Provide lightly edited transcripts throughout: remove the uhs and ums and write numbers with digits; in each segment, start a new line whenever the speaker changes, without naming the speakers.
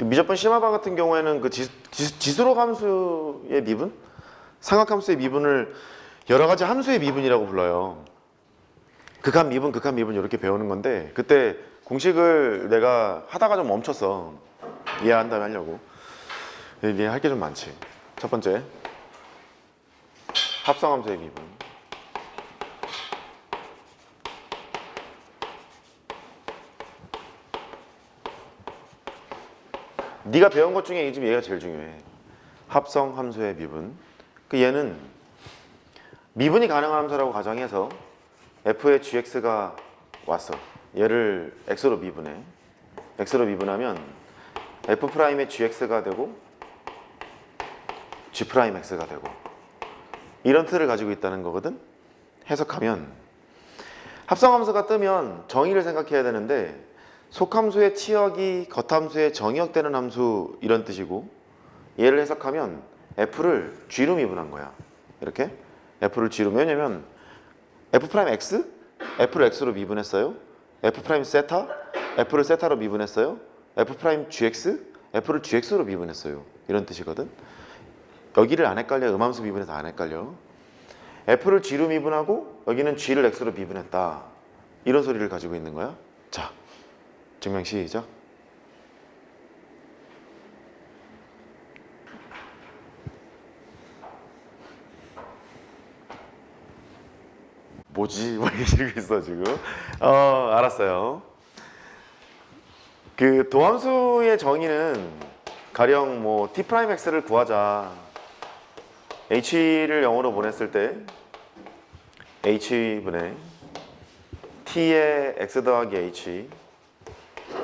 미적분 심화반 같은 경우에는 그 지수록 함수의 미분, 삼각함수의 미분을 여러 가지 함수의 미분이라고 불러요. 극한 미분, 극한 미분 이렇게 배우는 건데 그때 공식을 내가 하다가 좀 멈췄어. 이해한 다음에 하려고. 이게 할 게 좀 많지. 첫 번째, 합성함수의 미분. 네가 배운 것 중에 지금 얘가 제일 중요해. 합성함수의 미분. 그 얘는 미분이 가능한 함수라고 가정해서 f의 gx가 왔어. 얘를 x로 미분해. x로 미분하면 f'의 gx가 되고 g'x가 되고 이런 틀을 가지고 있다는 거거든. 해석하면 합성함수가 뜨면 정의를 생각해야 되는데 속함수의 치역이 겉함수의 정의역되는 함수 이런 뜻이고 얘를 해석하면 f를 g로 미분한 거야. 이렇게 f를 g로. 왜냐면 f'x? f를 x로 미분했어요. f' 세타? f를 세타로 미분했어요. f'gx? f를 gx로 미분했어요. 이런 뜻이거든. 여기를 안 헷갈려. 음함수 미분해서 안 헷갈려. f를 g로 미분하고 여기는 g를 x로 미분했다. 이런 소리를 가지고 있는 거야. 자, 증명 시작. 뭐지? 뭐 이러고 있어 지금. 알았어요. 그 도함수의 정의는 가령 뭐 t'x를 구하자. h를 0으로 보냈을 때 h분의 t의 x 더하기 h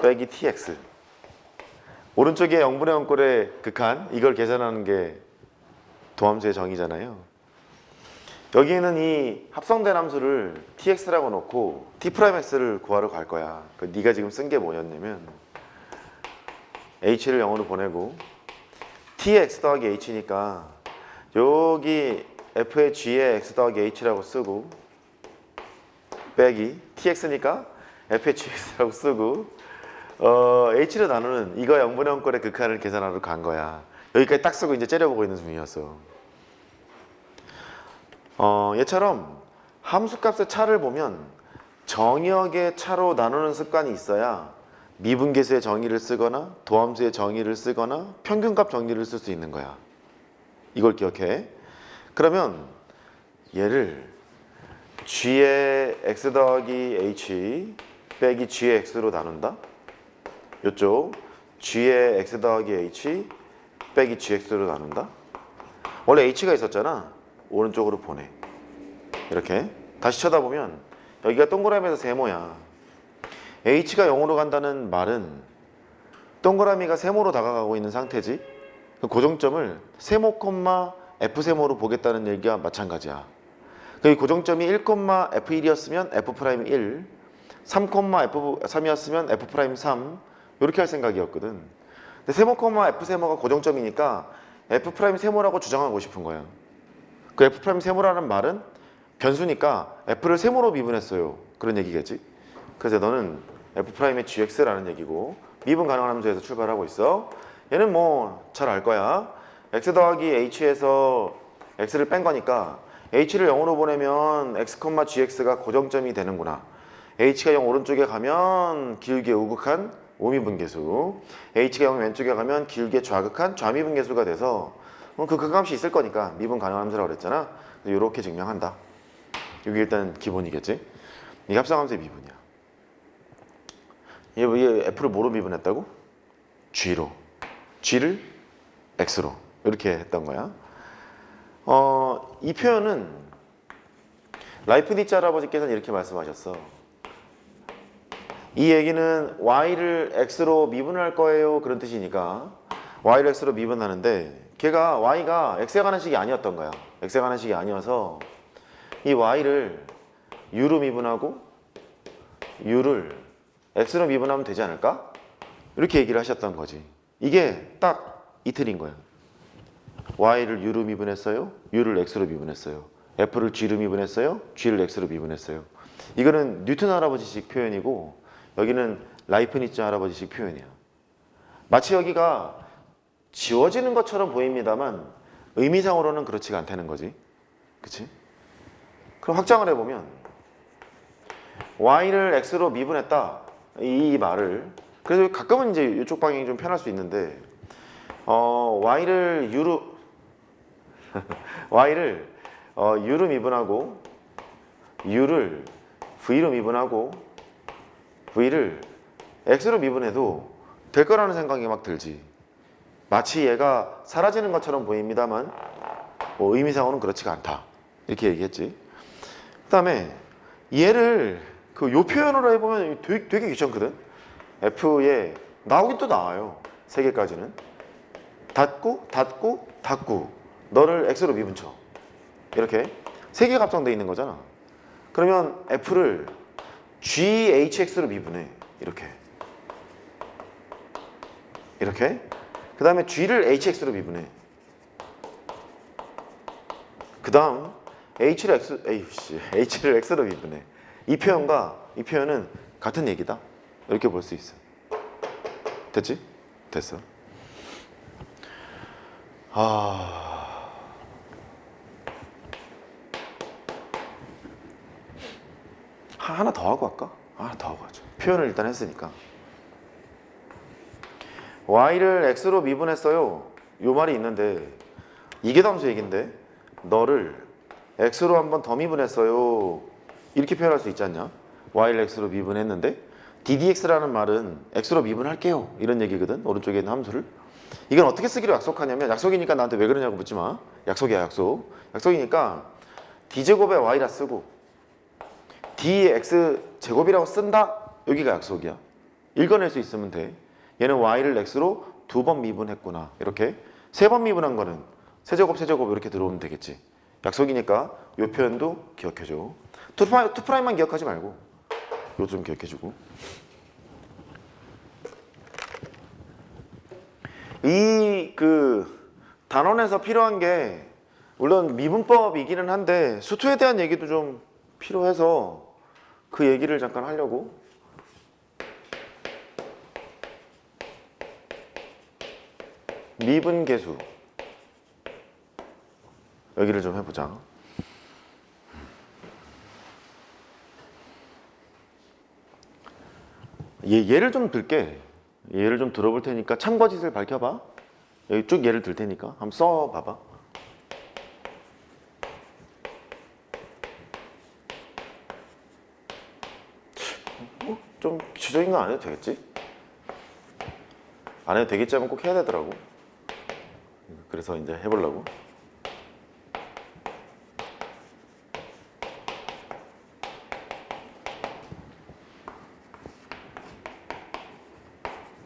빼기 tx. 오른쪽에 0분의 0꼴의 극한, 이걸 계산하는 게 도함수의 정의잖아요. 여기에는 이 합성된 함수를 tx라고 놓고 t'x를 구하러 갈 거야. 네가 지금 쓴 게 뭐였냐면 h를 0으로 보내고 t의 x 더하기 h니까 여기 f의 g의 x 더하기 h라고 쓰고 빼기 tx니까 f의 gx라고 쓰고 h를 나누는 이거 0분의 0꼴의 극한을 계산하러 간 거야. 여기까지 딱 쓰고 이제 째려보고 있는 중이었어. 얘처럼 함수값의 차를 보면 정의역의 차로 나누는 습관이 있어야 미분계수의 정의를 쓰거나 도함수의 정의를 쓰거나 평균값 정의를 쓸 수 있는 거야. 이걸 기억해. 그러면 얘를 g의 x 더하기 h 빼기 g의 x로 나눈다. 이쪽 g의 x 더하기 h 빼기 gx로 나눈다. 원래 h가 있었잖아. 오른쪽으로 보내. 이렇게 다시 쳐다보면 여기가 동그라미에서 세모야. h가 0으로 간다는 말은 동그라미가 세모로 다가가고 있는 상태지. 그 고정점을 세모, f세모로 보겠다는 얘기와 마찬가지야. 그 고정점이 1, f1이었으면 f'1, 3, f3이었으면 f'3 이렇게 할 생각이었거든. 근데 세모, f세모가 고정점이니까 f'세모라고 주장하고 싶은 거야. 그 f'세모라는 말은 변수니까 f를 세모로 미분했어요. 그런 얘기겠지. 그래서 너는 f'의 gx라는 얘기고 미분 가능한 함수에서 출발하고 있어. 얘는 뭐 잘 알 거야. x 더하기 h에서 x를 뺀 거니까 h를 0으로 보내면 x, gx가 고정점이 되는구나. h가 0 오른쪽에 가면 길게 우극한 우미분계수, h가 0 왼쪽에 가면 길게 좌극한 좌미분계수가 돼서 그 극값이 있을 거니까 미분 가능한 함수라고 그랬잖아. 이렇게 증명한다. 이게 일단 기본이겠지. 이게 합성함수의 미분이야. 얘 f를 뭐로 미분했다고? g로. g를 x로. 이렇게 했던 거야. 이 표현은 라이프니츠 할아버지께서는 이렇게 말씀하셨어. 이 얘기는 y를 x로 미분할 거예요. 그런 뜻이니까 y를 x로 미분하는데 걔가 y가 x에 가는 식이 아니었던 거야. x에 가는 식이 아니어서 이 y를 u로 미분하고 u를 x로 미분하면 되지 않을까? 이렇게 얘기를 하셨던 거지. 이게 딱 이틀인 거야. y를 u로 미분했어요. u를 x로 미분했어요. f를 g로 미분했어요. g를 x로 미분했어요. 이거는 뉴턴 할아버지식 표현이고 여기는 라이프니츠 할아버지식 표현이야. 마치 여기가 지워지는 것처럼 보입니다만 의미상으로는 그렇지가 않다는 거지. 그치? 그럼 확장을 해보면 y를 x로 미분했다. 이 말을 그래서 가끔은 이제 이쪽 방향이 좀 편할 수 있는데 y를 u로 y를 u로 미분하고 u를 v로 미분하고 v를 x로 미분해도 될 거라는 생각이 막 들지. 마치 얘가 사라지는 것처럼 보입니다만 뭐 의미상으로는 그렇지가 않다. 이렇게 얘기했지. 그 다음에 얘를 그 요 표현으로 해보면 되게 귀찮거든. f에 나오긴 또 나와요. 3개까지는 닫고 닫고 닫고 너를 x로 미분쳐. 이렇게 3개가 합성되어 있는 거잖아. 그러면 f를 GHX로 미분해. 이렇게 그 다음에 G를 HX로 미분해. 그 다음 H를 X로 미분해. 이 표현과 이 표현은 같은 얘기다. 이렇게 볼 수 있어. 됐지? 됐어. 하나 더 하고 할까? 하나 더 하고 하자. 표현을 일단 했으니까. y를 x로 미분했어요. 요 말이 있는데 이계함수 얘긴데 너를 x로 한 번 더 미분했어요. 이렇게 표현할 수 있지 않냐? y를 x로 미분했는데 ddx라는 말은 x로 미분할게요. 이런 얘기거든. 오른쪽에 있는 함수를. 이건 어떻게 쓰기로 약속하냐면 약속이니까 나한테 왜 그러냐고 묻지 마. 약속이야 약속. 약속이니까 d제곱에 y라 쓰고 dx 제곱이라고 쓴다. 여기가 약속이야. 읽어낼 수 있으면 돼. 얘는 y를 x로 2번 미분했구나. 이렇게 3번 미분한 거는 세제곱 이렇게 들어오면 되겠지. 약속이니까 이 표현도 기억해줘. 2'만 기억하지 말고 요 좀 기억해주고. 이 단원에서 필요한 게 물론 미분법이기는 한데 수투에 대한 얘기도 좀 필요해서 그 얘기를 잠깐 하려고. 미분계수 여기를 좀 해보자. 얘를 좀 들게. 얘를 좀 들어볼 테니까 참거짓을 밝혀봐. 여기 쭉 예를 들 테니까 한번 써봐봐. 좀 기초적인 거 안 해도 되겠지? 안 해도 되겠지 하면 꼭 해야 되더라고. 그래서 이제 해보려고.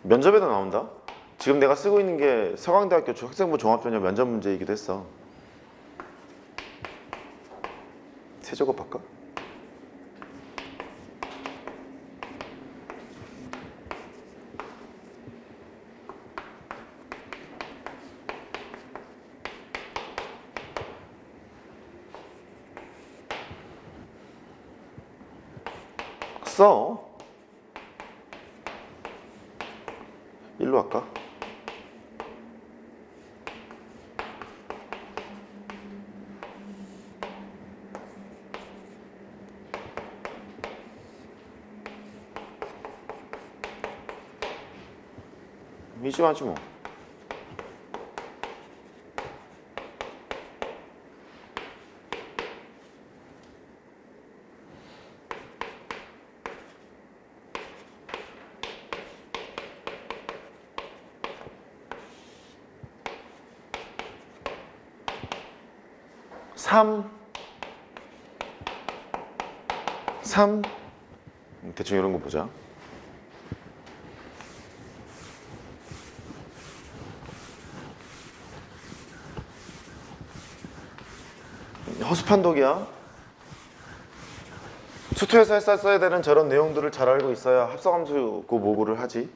면접에도 나온다. 지금 내가 쓰고 있는 게 서강대학교 학생부 종합전형 면접 문제이기도 했어. 세제곱 할까? 써. 1로 할까? 미지하지 뭐. 삼 대충 이런 거 보자. 허수판독이야. 수투에서 써야 되는 저런 내용들을 잘 알고 있어야 합성함수 그 모구를 하지.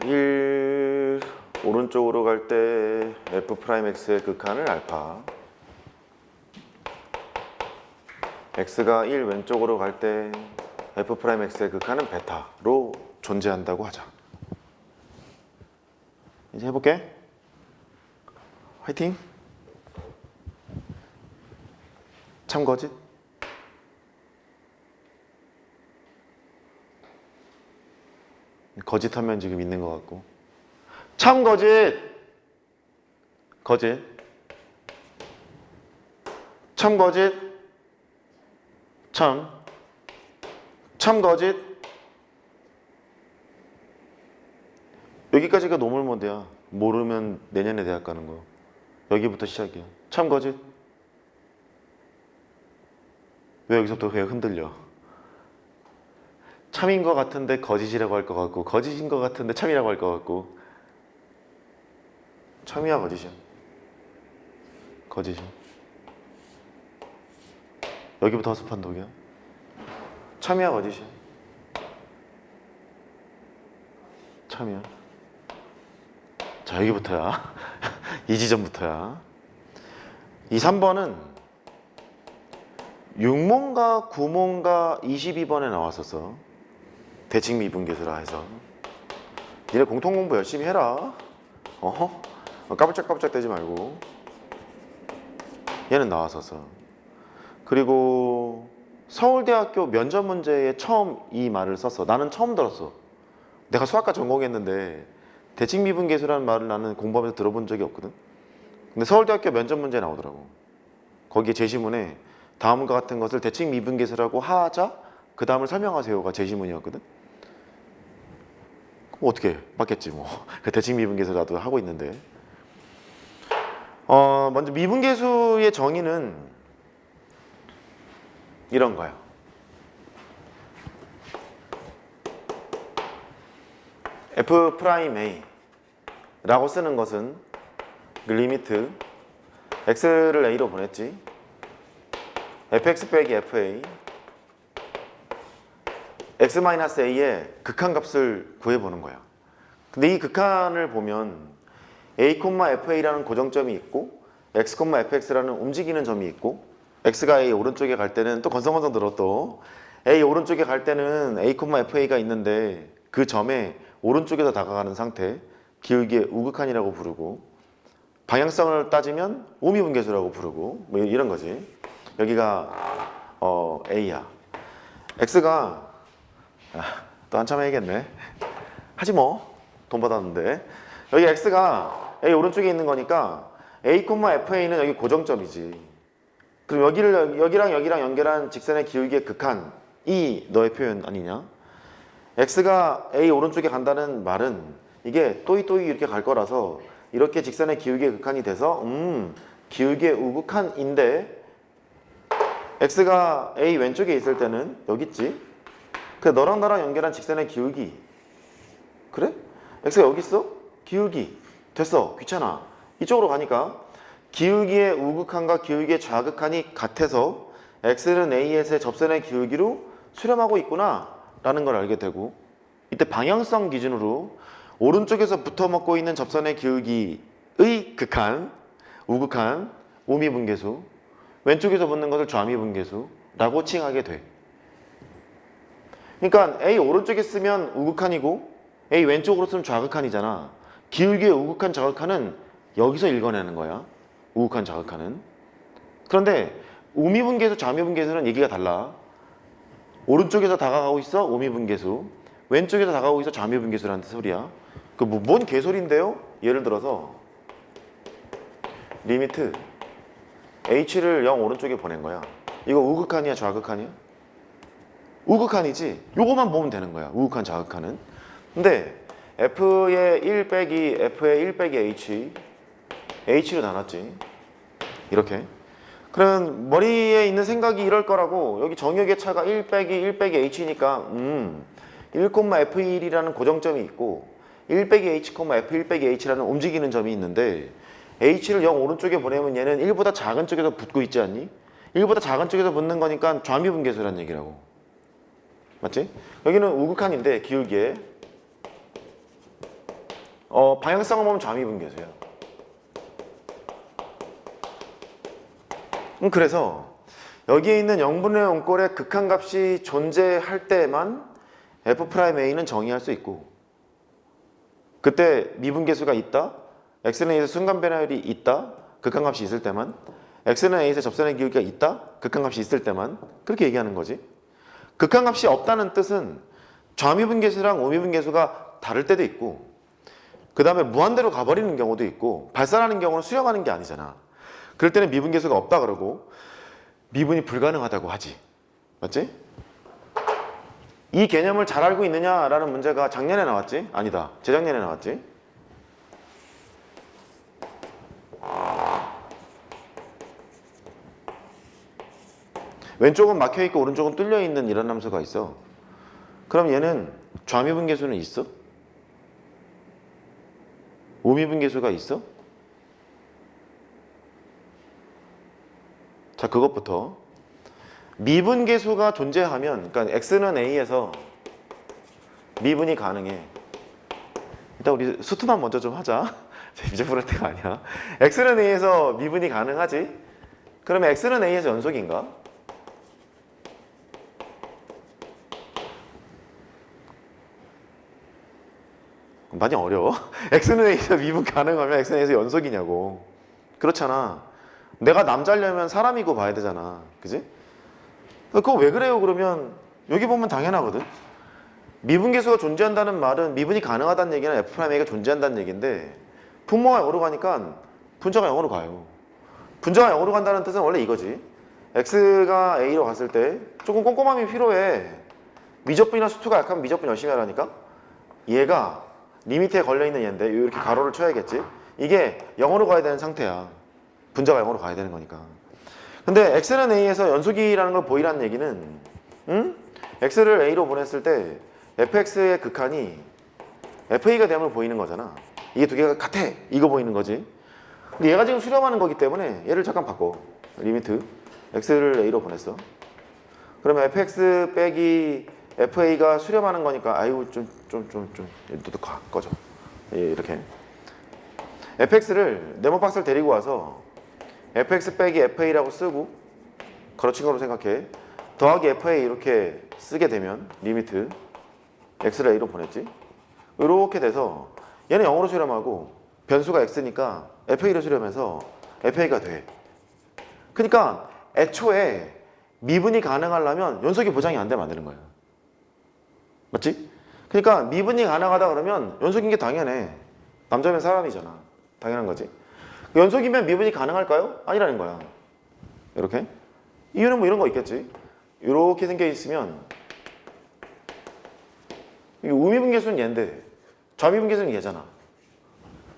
1 오른쪽으로 갈 때 f'x의 극한을 알파, x가 1 왼쪽으로 갈 때 f'x의 극한은 베타로 존재한다고 하자. 이제 해볼게. 화이팅! 참거짓? 거짓하면 지금 있는 것 같고. 참거짓! 거짓. 참거짓. 참거짓. 여기까지가 노멀모드야. 모르면 내년에 대학 가는 거. 여기부터 시작이야. 참거짓. 왜 여기서부터 그냥 흔들려? 참인 것 같은데 거짓이라고 할 것 같고, 거짓인 것 같은데 참이라고 할 것 같고. 참이야 거짓이야? 거짓이야. 여기부터 허수판독이야. 참이야 거짓이야? 참이야. 자, 여기부터야. 이 지점부터야. 이 3번은 6문과 9문과 22번에 나왔었어. 대칭 미분계수라 해서. 니네 공통공부 열심히 해라. 까불짝까불짝 대지 말고. 얘는 나왔었어. 그리고 서울대학교 면접 문제에 처음 이 말을 썼어. 나는 처음 들었어. 내가 수학과 전공했는데 대칭 미분계수라는 말을 나는 공부하면서 들어본 적이 없거든. 근데 서울대학교 면접 문제에 나오더라고. 거기에 제시문에 다음과 같은 것을 대칭 미분계수라고 하자 그 다음을 설명하세요가 제시문이었거든. 그럼 어떻게 맞겠지 뭐. 그 대칭 미분계수 나도 하고 있는데. 먼저 미분계수의 정의는 이런 거야. F'A 라고 쓰는 것은 그 리미트 x를 a로 보냈지. fx 빼기 fa x-a의 극한값을 구해보는 거야. 근데 이 극한을 보면 a, fa라는 고정점이 있고 x, fx라는 움직이는 점이 있고 x가 a 오른쪽에 갈 때는 또 건성건성 들어 또 a 오른쪽에 갈 때는 a, fa가 있는데 그 점에 오른쪽에서 다가가는 상태 기울기의 우극한이라고 부르고 방향성을 따지면 오미분계수라고 부르고 뭐 이런 거지. 여기가 a야. x가 또 한참 해야겠네. 하지 뭐. 돈 받았는데. 여기 x가 a 오른쪽에 있는 거니까 a, fa는 여기 고정점이지. 그럼 여기랑 연결한 직선의 기울기의 극한이 너의 표현 아니냐? x가 a 오른쪽에 간다는 말은 이게 또이 이렇게 갈 거라서 이렇게 직선의 기울기의 극한이 돼서 기울기의 우극한인데 x가 a 왼쪽에 있을 때는 여기 있지? 그래 너랑 나랑 연결한 직선의 기울기 그래? x가 여기 있어? 기울기 됐어 귀찮아 이쪽으로 가니까 기울기의 우극한과 기울기의 좌극한이 같아서 x는 a에서의 접선의 기울기로 수렴하고 있구나 라는 걸 알게 되고 이때 방향성 기준으로 오른쪽에서 붙어먹고 있는 접선의 기울기의 극한, 우극한, 오미분계수 왼쪽에서 붙는 것을 좌미분계수라고 칭하게 돼. 그러니까 A 오른쪽에 쓰면 우극한이고 A 왼쪽으로 쓰면 좌극한이잖아. 기울기의 우극한, 좌극한은 여기서 읽어내는 거야. 우극한, 좌극한은. 그런데 오미분계수, 좌미분계수는 얘기가 달라. 오른쪽에서 다가가고 있어 오미분계수 왼쪽에서 다가가고 있어 좌미분계수라는 소리야. 그 뭔 개소리인데요? 예를 들어서 리미트 h를 0 오른쪽에 보낸 거야. 이거 우극한이야 좌극한이야? 우극한이지. 요거만 보면 되는 거야. 우극한 좌극한은. 근데 f의 1 빼기 f의 1 빼기 h로 나눴지. 이렇게. 그럼 머리에 있는 생각이 이럴 거라고. 여기 정역의 차가 1 빼기 h니까 1,f1이라는 고정점이 있고 1 빼기 h, f1 빼기 h라는 움직이는 점이 있는데 h를 0 오른쪽에 보내면 얘는 1보다 작은 쪽에서 붙고 있지 않니? 1보다 작은 쪽에서 붙는 거니까 좌미분계수라는 얘기라고. 맞지? 여기는 우극한인데 기울기에 방향성을 보면 좌미분계수야. 그래서 여기에 있는 0분의 온꼴의 극한값이 존재할 때만 F'A는 정의할 수 있고, 그때 미분계수가 있다, X는 A에서 순간 변화율이 있다, 극한값이 있을 때만, X는 A에서 접선의 기울기가 있다, 극한값이 있을 때만 그렇게 얘기하는 거지. 극한값이 없다는 뜻은 좌미분계수랑 우미분계수가 다를 때도 있고, 그 다음에 무한대로 가버리는 경우도 있고, 발산하는 경우는 수렴하는 게 아니잖아. 그럴 때는 미분계수가 없다 그러고 미분이 불가능하다고 하지. 맞지? 이 개념을 잘 알고 있느냐라는 문제가 작년에 나왔지? 아니다. 재작년에 나왔지? 왼쪽은 막혀있고 오른쪽은 뚫려있는 이런 함수가 있어. 그럼 얘는 좌미분계수는 있어? 우미분계수가 있어? 자, 그것부터. 미분계수가 존재하면, 그러니까 X는 A에서 미분이 가능해. 일단 우리 수투만 먼저 좀 하자. 이제 부를 때가 아니야. X는 A에서 미분이 가능하지? 그러면 X는 A에서 연속인가? 많이 어려워. X는 A에서 미분 가능하면 X는 A에서 연속이냐고. 그렇잖아. 내가 남자려면 사람이고 봐야 되잖아. 그지? 그거 왜 그래요? 그러면 여기 보면 당연하거든. 미분계수가 존재한다는 말은 미분이 가능하다는 얘기는 F'A가 존재한다는 얘기인데, 분모가 0으로 가니까 분자가 0으로 가요. 분자가 0으로 간다는 뜻은 원래 이거지. X가 A로 갔을 때 조금 꼼꼼함이 필요해. 미적분이나 수투가 약하면 미적분 열심히 하라니까. 얘가 리미트에 걸려있는 얘인데 이렇게 가로를 쳐야겠지. 이게 0으로 가야 되는 상태야. 분자가 0으로 가야 되는 거니까. 근데 X는 A에서 연속이라는 걸 보이라는 얘기는, X를 A로 보냈을 때 fx의 극한이 fa가 되면 보이는 거잖아. 이게 두 개가 같아. 이거 보이는 거지. 근데 얘가 지금 수렴하는 거기 때문에 얘를 잠깐 바꿔. 리미트 x를 a로 보냈어. 그러면 fx 빼기 fa가 수렴하는 거니까, 아이고 너도 꺼져. 이렇게 fx를 네모박스를 데리고 와서 fx 빼기 fa라고 쓰고 가로친 거로 생각해. 더하기 fa 이렇게 쓰게 되면 리미트 x를 a로 보냈지. 이렇게 돼서 얘는 0으로 수렴하고 변수가 x니까 fa로 수렴해서 fa가 돼. 그러니까 애초에 미분이 가능하려면 연속이 보장이 안 되면 안 되는 거야. 맞지? 그러니까 미분이 가능하다 그러면 연속인 게 당연해. 남자면 사람이잖아. 당연한 거지. 연속이면 미분이 가능할까요? 아니라는 거야. 이렇게. 이유는 뭐 이런 거 있겠지. 이렇게 생겨 있으면 우미분계수는 얘인데 좌미분계수는 얘잖아.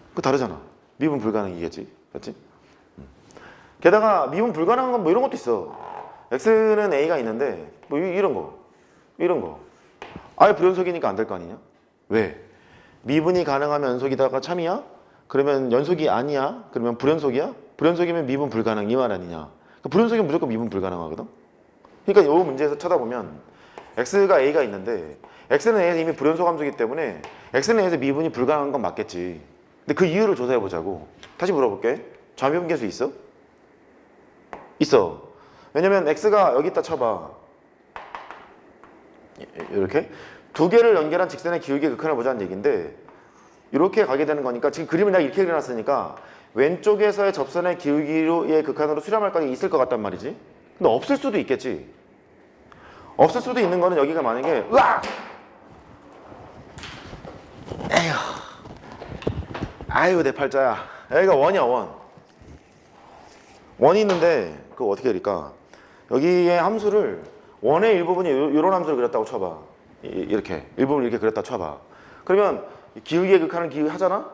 그거 다르잖아. 미분 불가능이겠지. 맞지? 게다가 미분 불가능한 건 뭐 이런 것도 있어. x는 a가 있는데 뭐 이런 거 아예 불연속이니까 안 될 거 아니냐? 왜? 미분이 가능하면 연속이다가 참이야? 그러면 연속이 아니야? 그러면 불연속이야? 불연속이면 미분 불가능 이 말 아니냐? 그러니까 불연속이면 무조건 미분 불가능하거든? 그러니까 이 문제에서 쳐다보면 x가 a가 있는데 x는 a에서 이미 불연속 함수이기 때문에 x는 a에서 미분이 불가능한 건 맞겠지. 근데 그 이유를 조사해 보자고. 다시 물어볼게. 좌미분계수 있어? 있어. 왜냐면 x가 여기 있다 쳐봐. 이렇게 두 개를 연결한 직선의 기울기의 극한을 보자는 얘기인데, 이렇게 가게 되는 거니까 지금 그림을 내가 이렇게 그려놨으니까 왼쪽에서의 접선의 기울기의 극한으로 수렴할 각이 있을 것 같단 말이지. 근데 없을 수도 있겠지. 없을 수도 있는 거는 여기가 만약에 으악! 에휴, 아유 내 팔자야. 여기가 원이야 원. 원이 있는데 그거 어떻게 그릴까? 여기에 함수를 원의 일부분이 이런 함수를 그렸다고 쳐봐. 이렇게 일부분을 이렇게 그렸다 쳐봐. 그러면 기울기의 극한을 기울하잖아?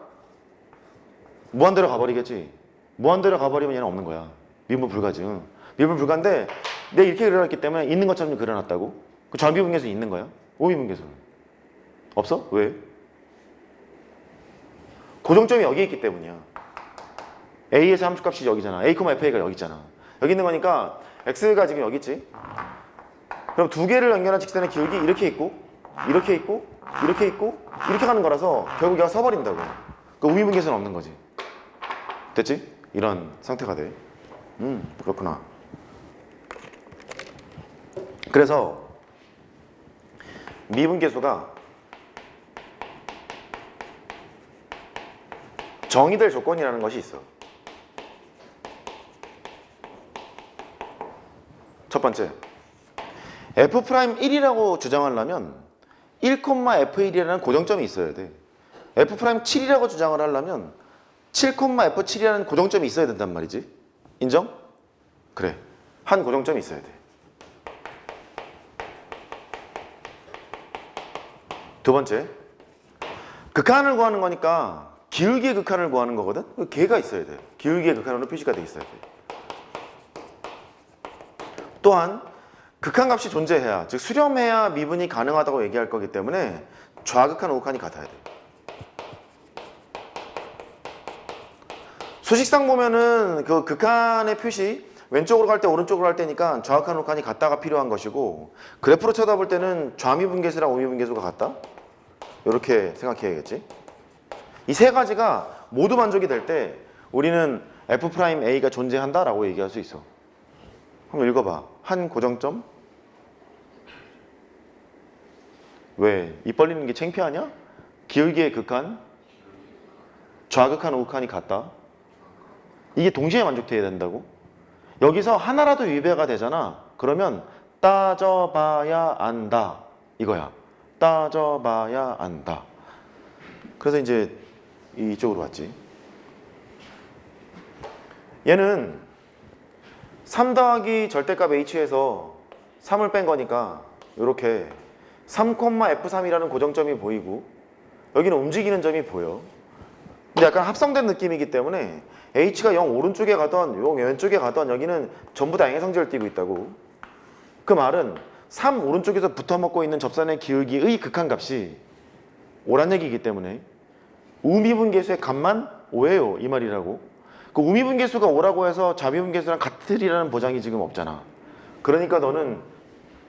무한대로 가버리겠지. 무한대로 가버리면 얘는 없는 거야. 미분 불가지. 미분 불가인데 내가 이렇게 그려놨기 때문에 있는 것처럼 그려놨다고? 그 좌미분계수 있는 거야? 우미분계수는 없어? 왜? 고정점이 여기 있기 때문이야. A에서 함수값이 여기잖아. A, FA가 여기 있잖아. 여기 있는 거니까 X가 지금 여기 있지? 그럼 두 개를 연결한 직선의 기울기 이렇게 있고 이렇게 있고 이렇게 있고 이렇게 가는 거라서 결국 얘가 서버린다고. 그 우미분계수는 없는 거지. 됐지? 이런 상태가 돼. 그렇구나. 그래서 미분계수가 정의될 조건이라는 것이 있어. 첫 번째, F'1이라고 주장하려면 1,F1이라는 고정점이 있어야 돼. F'7이라고 주장을 하려면 7,F7이라는 고정점이 있어야 된단 말이지. 인정? 그래. 한 고정점이 있어야 돼. 두 번째, 극한을 구하는 거니까 기울기의 극한을 구하는 거거든? 개가 있어야 돼. 기울기의 극한으로 표시가 돼 있어야 돼. 또한 극한값이 존재해야, 즉 수렴해야 미분이 가능하다고 얘기할 거기 때문에 좌극한, 우극한이 같아야 돼. 수식상 보면은 그 극한의 표시 왼쪽으로 갈 때 오른쪽으로 갈 때니까 좌극한, 우극한이 같다가 필요한 것이고, 그래프로 쳐다볼 때는 좌미분계수랑 우미분계수가 같다? 이렇게 생각해야겠지. 이 세 가지가 모두 만족이 될 때 우리는 F'A가 존재한다라고 얘기할 수 있어. 한번 읽어봐. 한 고정점? 왜? 입 벌리는 게 창피하냐? 기울기의 극한? 좌극한, 우극한이 같다? 이게 동시에 만족돼야 된다고? 여기서 하나라도 위배가 되잖아. 그러면 따져봐야 안다. 이거야. 따져봐야 안다. 그래서 이제 이쪽으로 왔지. 얘는 3 더하기 절대값 h에서 3을 뺀 거니까 이렇게 3,F3이라는 고정점이 보이고, 여기는 움직이는 점이 보여. 근데 약간 합성된 느낌이기 때문에 h가 0 오른쪽에 가던 0 왼쪽에 가던 여기는 전부 다 양의 성질을 띠고 있다고. 그 말은 3 오른쪽에서 붙어먹고 있는 접선의 기울기의 극한값이 오란 얘기이기 때문에 우미분계수의 값만 5예요 이 말이라고. 그 우미분계수가 5라고 해서 좌미분계수랑 같으리라는 보장이 지금 없잖아. 그러니까 너는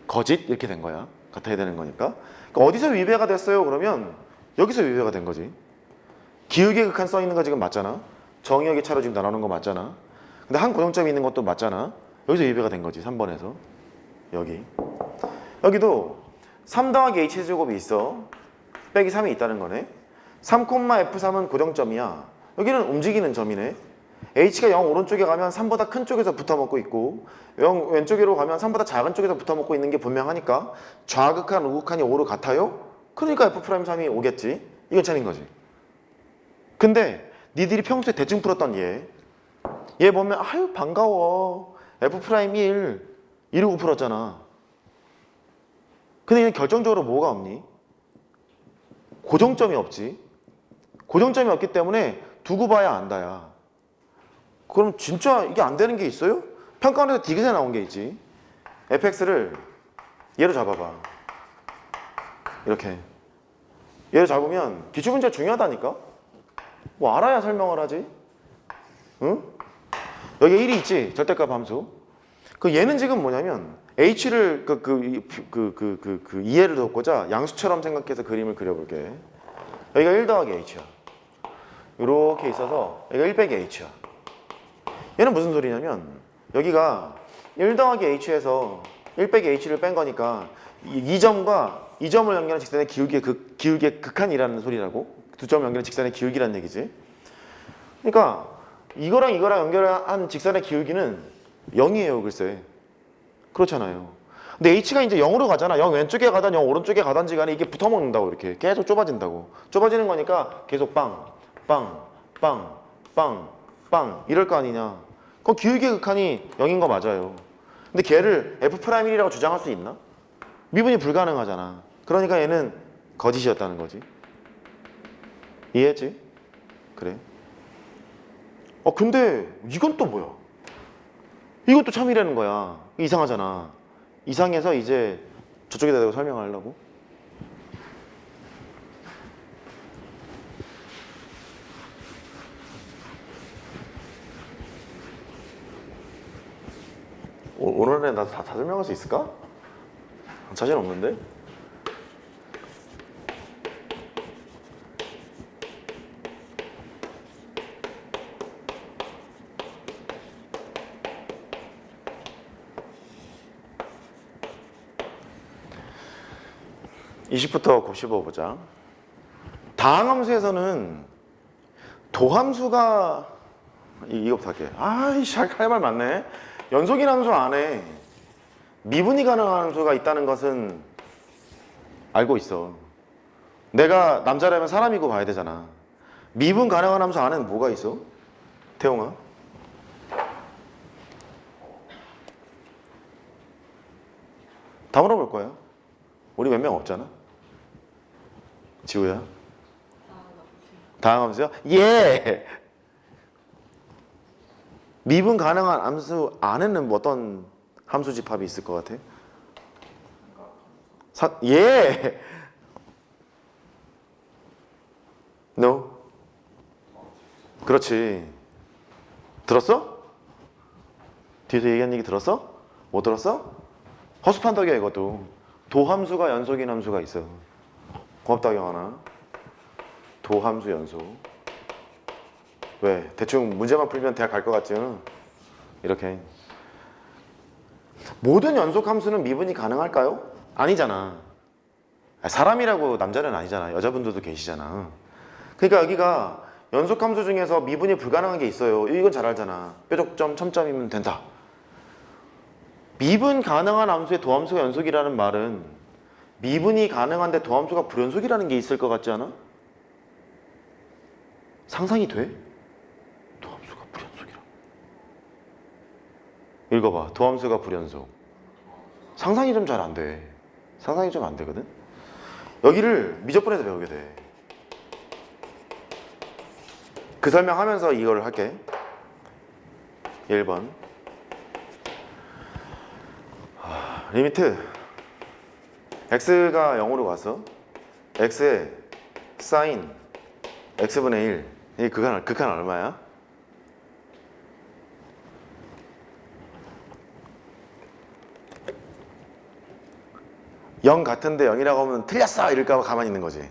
거짓 이렇게 된 거야. 같아야 되는 거니까. 그러니까 어디서 위배가 됐어요? 그러면 여기서 위배가 된 거지. 기울기의 극한 써 있는 거 지금 맞잖아. 정의역의 차로 지금 나누는 거 맞잖아. 근데 한 고정점이 있는 것도 맞잖아. 여기서 위배가 된 거지. 3번에서 여기도 3 더하기 h제곱이 있어. 빼기 3이 있다는 거네. 3,F3은 고정점이야. 여기는 움직이는 점이네. h가 0 오른쪽에 가면 3보다 큰 쪽에서 붙어먹고 있고, 0 왼쪽으로 가면 3보다 작은 쪽에서 붙어먹고 있는 게 분명하니까 좌극한, 우극한이 5로 같아요? 그러니까 F'3이 5겠지. 이건 차린 거지. 근데 니들이 평소에 대충 풀었던 얘 보면 아유 반가워 F'1 이러고 풀었잖아. 근데 얘는 결정적으로 뭐가 없니? 고정점이 없지. 고정점이 없기 때문에 두고 봐야 안다야. 그럼 진짜 이게 안 되는 게 있어요? 평가원에서 디귿에 나온 게 있지. fx를 얘로 잡아봐. 이렇게 얘로 잡으면 기출문제 중요하다니까? 뭐 알아야 설명을 하지. 응? 여기 1이 있지. 절대값 함수. 그 얘는 지금 뭐냐면 h를 이해를 돕고자 양수처럼 생각해서 그림을 그려볼게. 여기가 1 더하기 h야. 이렇게 있어서 여기가 1 빼기 h야. 얘는 무슨 소리냐면 여기가 1 더하기 h에서 1 빼기 h를 뺀 거니까 이 점과 이 점을 연결한 직선의 기울기의 극한이라는 소리라고. 두 점 연결한 직선의 기울기라는 얘기지. 그러니까 이거랑 연결한 직선의 기울기는 0이에요 글쎄. 그렇잖아요. 근데 h가 이제 0으로 가잖아. 0 왼쪽에 가든 0 오른쪽에 가든지 간에 이게 붙어먹는다고. 이렇게 계속 좁아진다고. 좁아지는 거니까 계속 빵 이럴 거 아니냐. 그럼 기울기의 극한이 0인 거 맞아요. 근데 걔를 F'1이라고 주장할 수 있나? 미분이 불가능하잖아. 그러니까 얘는 거짓이었다는 거지. 이해했지? 그래. 근데 이건 또 뭐야? 이것도 참이라는 거야. 이상하잖아. 이상해서 이제 저쪽에다 대고 설명하려고. 오늘에 나 다 설명할 수 있을까? 자신 없는데? 20부터 곱씹어보자. 다항함수에서는 도함수가 이거부터 할게. 아이씨, 할 말 많네. 연속인 함수 안에 미분이 가능한 함수가 있다는 것은 알고 있어. 내가 남자라면 사람이고 봐야 되잖아. 미분 가능한 함수 안에는 뭐가 있어? 태용아? 다 물어볼 거예요. 우리 몇 명 없잖아. 지우야? 다항함수요? 예! 미분 가능한 함수 안에는 뭐 어떤 함수 집합이 있을 것 같아? 예! No? 그렇지. 들었어? 뒤에서 얘기한 얘기 들었어? 못 들었어? 허수판덕이야 이것도. 도함수가 연속인 함수가 있어. 고맙다 경환아. 도함수 연속. 왜? 대충 문제만 풀면 대학 갈 것 같지? 이렇게. 모든 연속 함수는 미분이 가능할까요? 아니잖아. 사람이라고 남자는 아니잖아. 여자분들도 계시잖아. 그러니까 여기가 연속 함수 중에서 미분이 불가능한 게 있어요. 이건 잘 알잖아. 뾰족점, 첨점이면 된다. 미분 가능한 함수의 도함수가 연속이라는 말은 미분이 가능한데 도함수가 불연속이라는 게 있을 것 같지 않아? 상상이 돼? 도함수가 불연속이라. 읽어봐. 도함수가 불연속. 상상이 좀 잘 안 돼. 상상이 좀 안 되거든? 여기를 미적분에서 배우게 돼. 그 설명하면서 이걸 할게. 1번. 리미트. x가 0으로 가서 x의 사인 x분의 1. 이 극한 얼마야? 영 같은데 0이라고 하면 틀렸어! 이럴까 봐 가만히 있는 거지.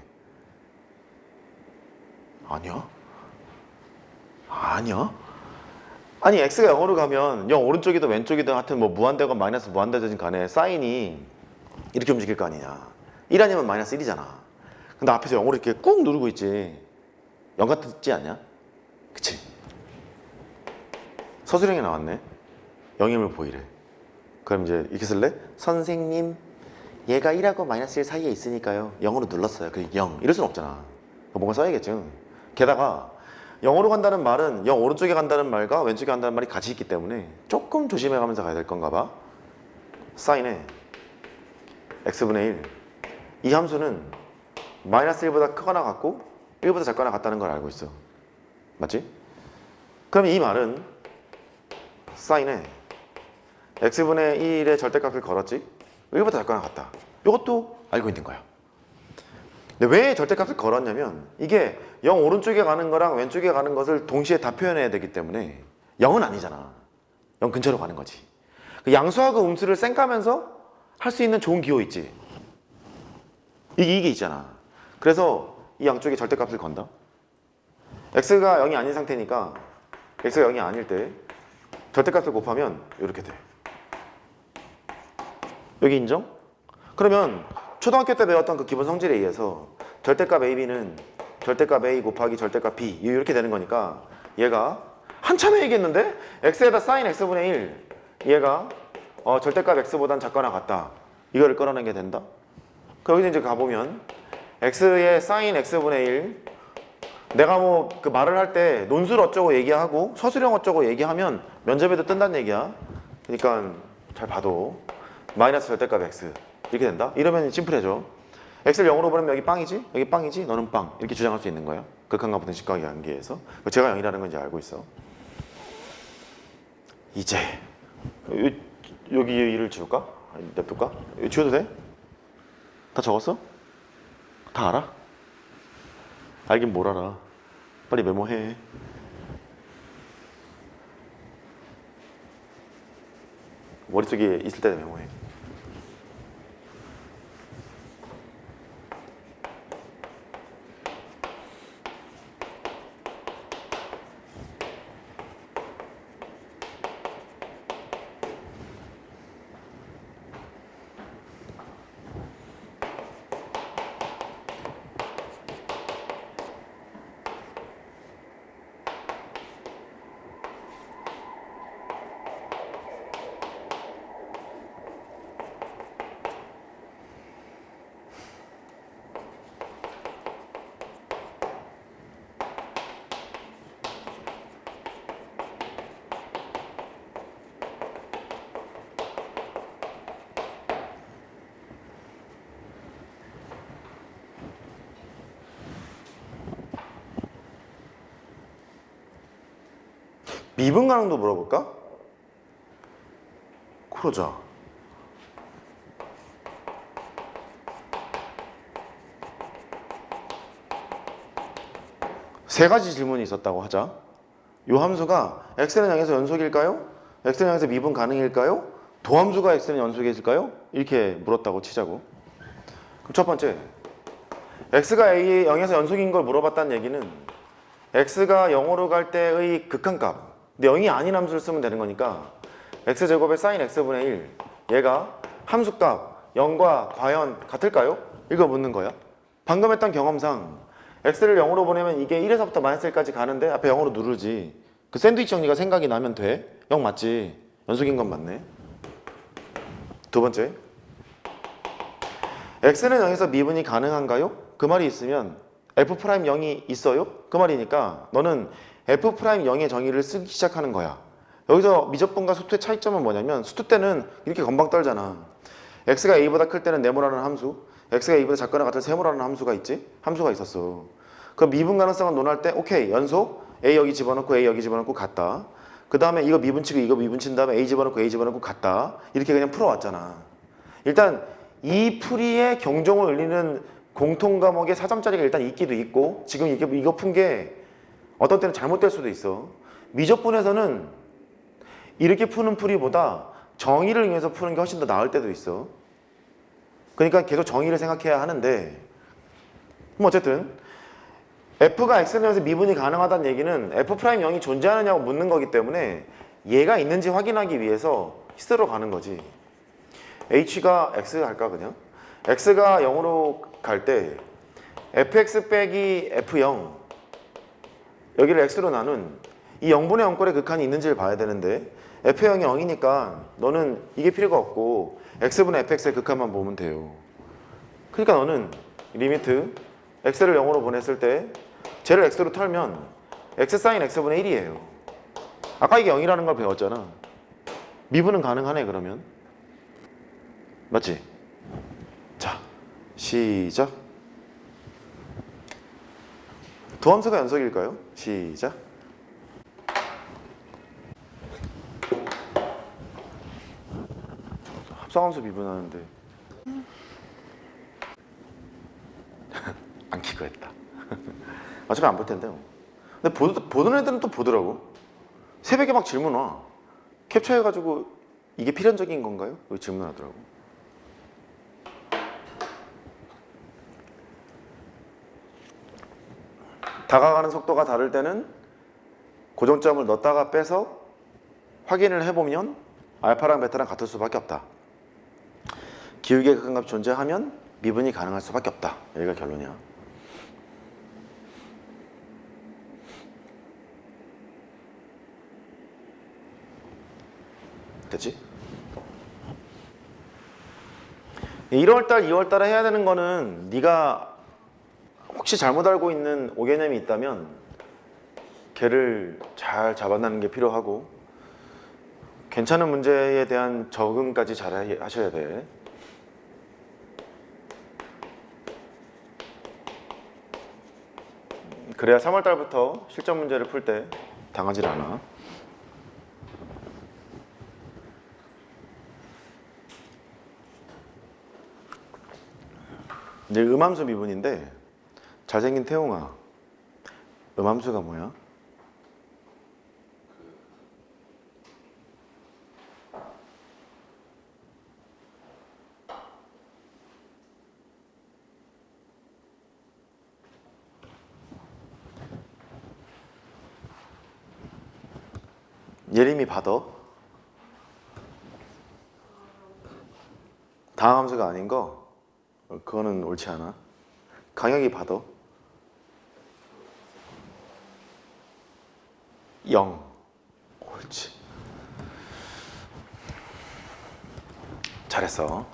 아니야? 아니야? 아니 x가 0으로 가면 0 오른쪽이든 왼쪽이든 하여튼 뭐 무한대건 마이너스 무한대든 간에 사인이 이렇게 움직일 거 아니냐. 1 아니면 마이너스 1이잖아. 근데 앞에서 0으로 이렇게 꾹 누르고 있지. 0 같지 않냐? 그치? 서술형이 나왔네. 0임을 보이래. 그럼 이제 이렇게 쓸래? 선생님 얘가 1하고 마이너스 1 사이에 있으니까요 0으로 눌렀어요. 그 0 이럴 순 없잖아. 뭔가 써야겠지. 게다가 0으로 간다는 말은 0 오른쪽에 간다는 말과 왼쪽에 간다는 말이 같이 있기 때문에 조금 조심해 가면서 가야 될 건가 봐. 사인에 x분의 1. 이 함수는 마이너스 1보다 크거나 같고 1보다 작거나 같다는 걸 알고 있어. 맞지? 그럼 이 말은 사인에 x분의 1의 절대값을 걸었지? 1보다 작거나 같다. 이것도 알고 있는 거야. 근데 왜 절대값을 걸었냐면 이게 0 오른쪽에 가는 거랑 왼쪽에 가는 것을 동시에 다 표현해야 되기 때문에 0은 아니잖아. 0 근처로 가는 거지. 그 양수하고 음수를 쌩까면서 할 수 있는 좋은 기호 있지. 이게 있잖아. 그래서 이 양쪽에 절대값을 건다. x가 0이 아닌 상태니까 x가 0이 아닐 때 절대값을 곱하면 이렇게 돼. 여기 인정? 그러면 초등학교 때 배웠던 그 기본 성질에 의해서 절대값 AB는 절대값 A 곱하기 절대값 B 이렇게 되는 거니까 얘가 한참 얘기했는데 x에다 사인 x분의 1 얘가 절대값 x보단 작거나 같다. 이거를 끌어내게 된다. 여기서 이제 가보면 x의 사인 x분의 1 내가 뭐 그 말을 할 때 논술 어쩌고 얘기하고 서술형 어쩌고 얘기하면 면접에도 뜬다는 얘기야. 그러니까 잘 봐도 마이너스 절대값 x 이렇게 된다. 이러면 심플해져. x를 0으로 보내면 여기 빵이지? 여기 빵이지? 너는 빵. 이렇게 주장할 수 있는 거야. 극한과 부등식과의 관계에서. 제가 0이라는 건 이제 알고 있어. 이제 여기 일을 지울까? 아니, 냅둘까? 지워도 돼? 다 적었어? 다 알아? 알긴 뭘 알아. 빨리 메모해. 머릿속에 있을 때 메모해. 미분 가능도 물어볼까? 그러자. 세 가지 질문이 있었다고 하자. 이 함수가 x는 0에서 연속일까요? x는 0에서 미분 가능일까요? 도함수가 x는 연속일까요? 이렇게 물었다고 치자고. 그럼 첫 번째, x가 a 0에서 연속인 걸 물어봤다는 얘기는 x가 0으로 갈 때의 극한값, 근데 0이 아닌 함수를 쓰면 되는 거니까 x제곱의 sin x분의 1, 얘가 함수값 0과 과연 같을까요? 이거 묻는 거야. 방금 했던 경험상 x를 0으로 보내면 이게 1에서부터 마이너스 1까지 가는데 앞에 0으로 누르지. 그 샌드위치 정리가 생각이 나면 돼. 0 맞지? 연속인 건 맞네. 두 번째, x는 0에서 미분이 가능한가요? 그 말이 있으면 f'0이 있어요? 그 말이니까 너는 f'0의 정의를 쓰기 시작하는 거야. 여기서 미적분과 수투의 차이점은 뭐냐면 수투 때는 이렇게 건방 떨잖아. x가 a보다 클 때는 네모라는 함수, x가 a보다 작거나 같을 세모라는 함수가 있지? 함수가 있었어. 그럼 미분 가능성을 논할 때 오케이, 연속 a 여기 집어넣고 a 여기 집어넣고 같다. 그 다음에 이거 미분치고 이거 미분친 다음에 a 집어넣고 a 집어넣고 같다. 이렇게 그냥 풀어왔잖아. 일단 이 풀이의 경종을 울리는 공통 과목의 4점짜리가 일단 있기도 있고, 지금 이거 푼 게 어떤 때는 잘못될 수도 있어. 미적분에서는 이렇게 푸는 풀이보다 정의를 이용해서 푸는 게 훨씬 더 나을 때도 있어. 그러니까 계속 정의를 생각해야 하는데, 그럼 어쨌든 f가 x는 0에서 미분이 가능하다는 얘기는 f'0이 존재하느냐고 묻는 거기 때문에 얘가 있는지 확인하기 위해서 히스로 가는 거지. h가 x 할까 그냥? x가 0으로 갈 때 fx 빼기 f0, 여기를 x로 나눈 이 0분의 0꼴의 극한이 있는지를 봐야 되는데 f0이 0이니까 너는 이게 필요가 없고 x분의 fx의 극한만 보면 돼요. 그러니까 너는 리미트 x를 0으로 보냈을 때 쟤를 x로 털면 x sin x분의 1이에요. 아까 이게 0이라는 걸 배웠잖아. 미분은 가능하네 그러면. 맞지? 자, 시작. 도함수가 연속일까요? 시작. 합성함수 미분하는데 안 키고 했다. 어차피 안 볼 텐데요. 근데 보던 애들은 또 보더라고. 새벽에 막 질문 와. 캡처해가지고 이게 필연적인 건가요? 여기 질문하더라고. 다가가는 속도가 다를 때는 고정점을 넣었다가 빼서 확인을 해보면 알파랑 베타랑 같을 수밖에 없다. 기울기의 극한값이 존재하면 미분이 가능할 수밖에 없다. 여기가 결론이야. 됐지? 1월달, 2월달에 해야 되는 거는 네가 혹시 잘못 알고 있는 5개념이 있다면 걔를 잘 잡아내는 게 필요하고, 괜찮은 문제에 대한 적응까지 잘 하셔야 돼. 그래야 3월달부터 실전 문제를 풀 때 당하질 않아. 이제 음함수 미분인데, 잘생긴 태용아, 음함수가 뭐야? 예림이 받아. 다음 함수가 아닌 거, 그거는 옳지 않아. 강혁이 받아. 0. 옳지. 잘했어.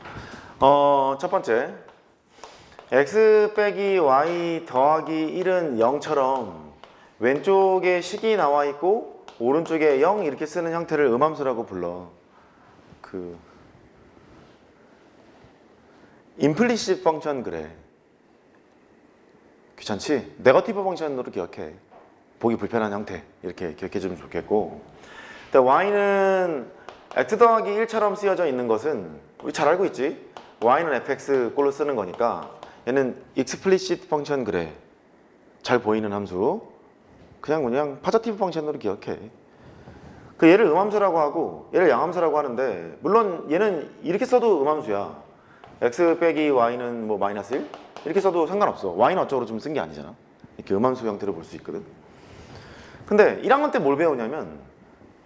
첫 번째, x 빼기 y 더하기 1은 0처럼 왼쪽에 식이 나와 있고 오른쪽에 0 이렇게 쓰는 형태를 음함수라고 불러. 임플리시트 펑션 그래. 귀찮지? 네거티브 펑션으로 기억해. 보기 불편한 형태 이렇게 기억해 주면 좋겠고, y는 x 더하기 1처럼 쓰여져 있는 것은 우리 잘 알고 있지? y는 fx 꼴로 쓰는 거니까 얘는 explicit 펑션 그래. 잘 보이는 함수. 그냥 파자티브 펑션으로 기억해. 그 얘를 음함수라고 하고 얘를 양함수라고 하는데, 물론 얘는 이렇게 써도 음함수야. x 빼기 y는 뭐 마이너스 1? 이렇게 써도 상관없어. y는 어쩌고 좀 쓴 게 아니잖아. 이렇게 음함수 형태로 볼 수 있거든. 근데 1학년 때 뭘 배우냐면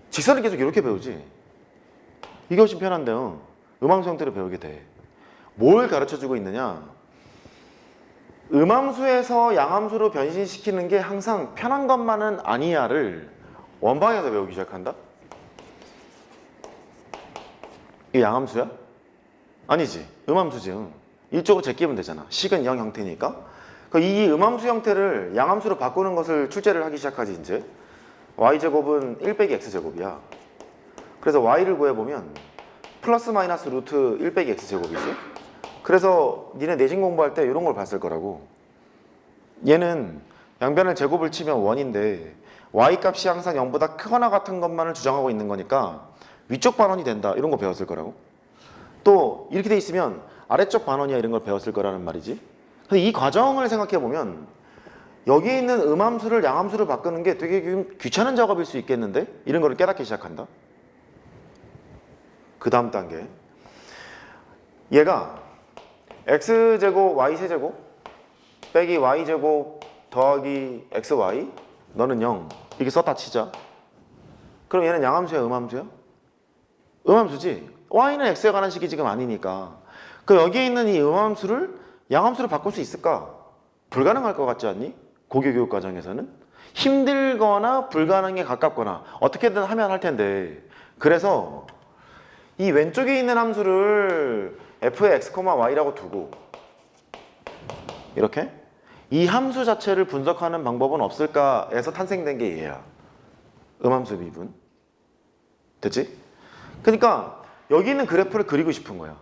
직선을 계속 이렇게 배우지. 이게 훨씬 편한데요. 음함수 형태로 배우게 돼. 뭘 가르쳐주고 있느냐? 음함수에서 양함수로 변신시키는 게 항상 편한 것만은 아니야를 원방에서 배우기 시작한다? 이게 양함수야? 아니지. 음함수지. 일적으로 제끼면 되잖아. 식은 0 형태니까. 이 음함수 형태를 양함수로 바꾸는 것을 출제를 하기 시작하지 이제. y제곱은 1 빼기 x제곱이야. 그래서 y를 구해보면 플러스 마이너스 루트 1 빼기 x제곱이지. 그래서 니네 내신 공부할 때 이런 걸 봤을 거라고. 얘는 양변을 제곱을 치면 1인데 y 값이 항상 0보다 크거나 같은 것만을 주장하고 있는 거니까 위쪽 반원이 된다. 이런 거 배웠을 거라고. 또 이렇게 돼 있으면 아래쪽 반원이야 이런 걸 배웠을 거라는 말이지. 근데 이 과정을 생각해 보면 여기 있는 음함수를 양함수를 바꾸는 게 되게 귀찮은 작업일 수 있겠는데? 이런 거를 깨닫기 시작한다. 그 다음 단계. 얘가 x제곱 y세제곱 빼기 y제곱 더하기 xy 너는 0 이렇게 썼다 치자. 그럼 얘는 양함수야 음함수야? 음함수지. y는 x에 관한 식이 지금 아니니까. 그 여기에 있는 이 음함수를 양함수로 바꿀 수 있을까? 불가능할 것 같지 않니? 고교교육 과정에서는 힘들거나 불가능에 가깝거나 어떻게든 하면 할 텐데, 그래서 이 왼쪽에 있는 함수를 f의 x, y라고 두고 이렇게 이 함수 자체를 분석하는 방법은 없을까 해서 탄생된 게 얘야. 음함수 미분. 됐지? 그러니까 여기 있는 그래프를 그리고 싶은 거야.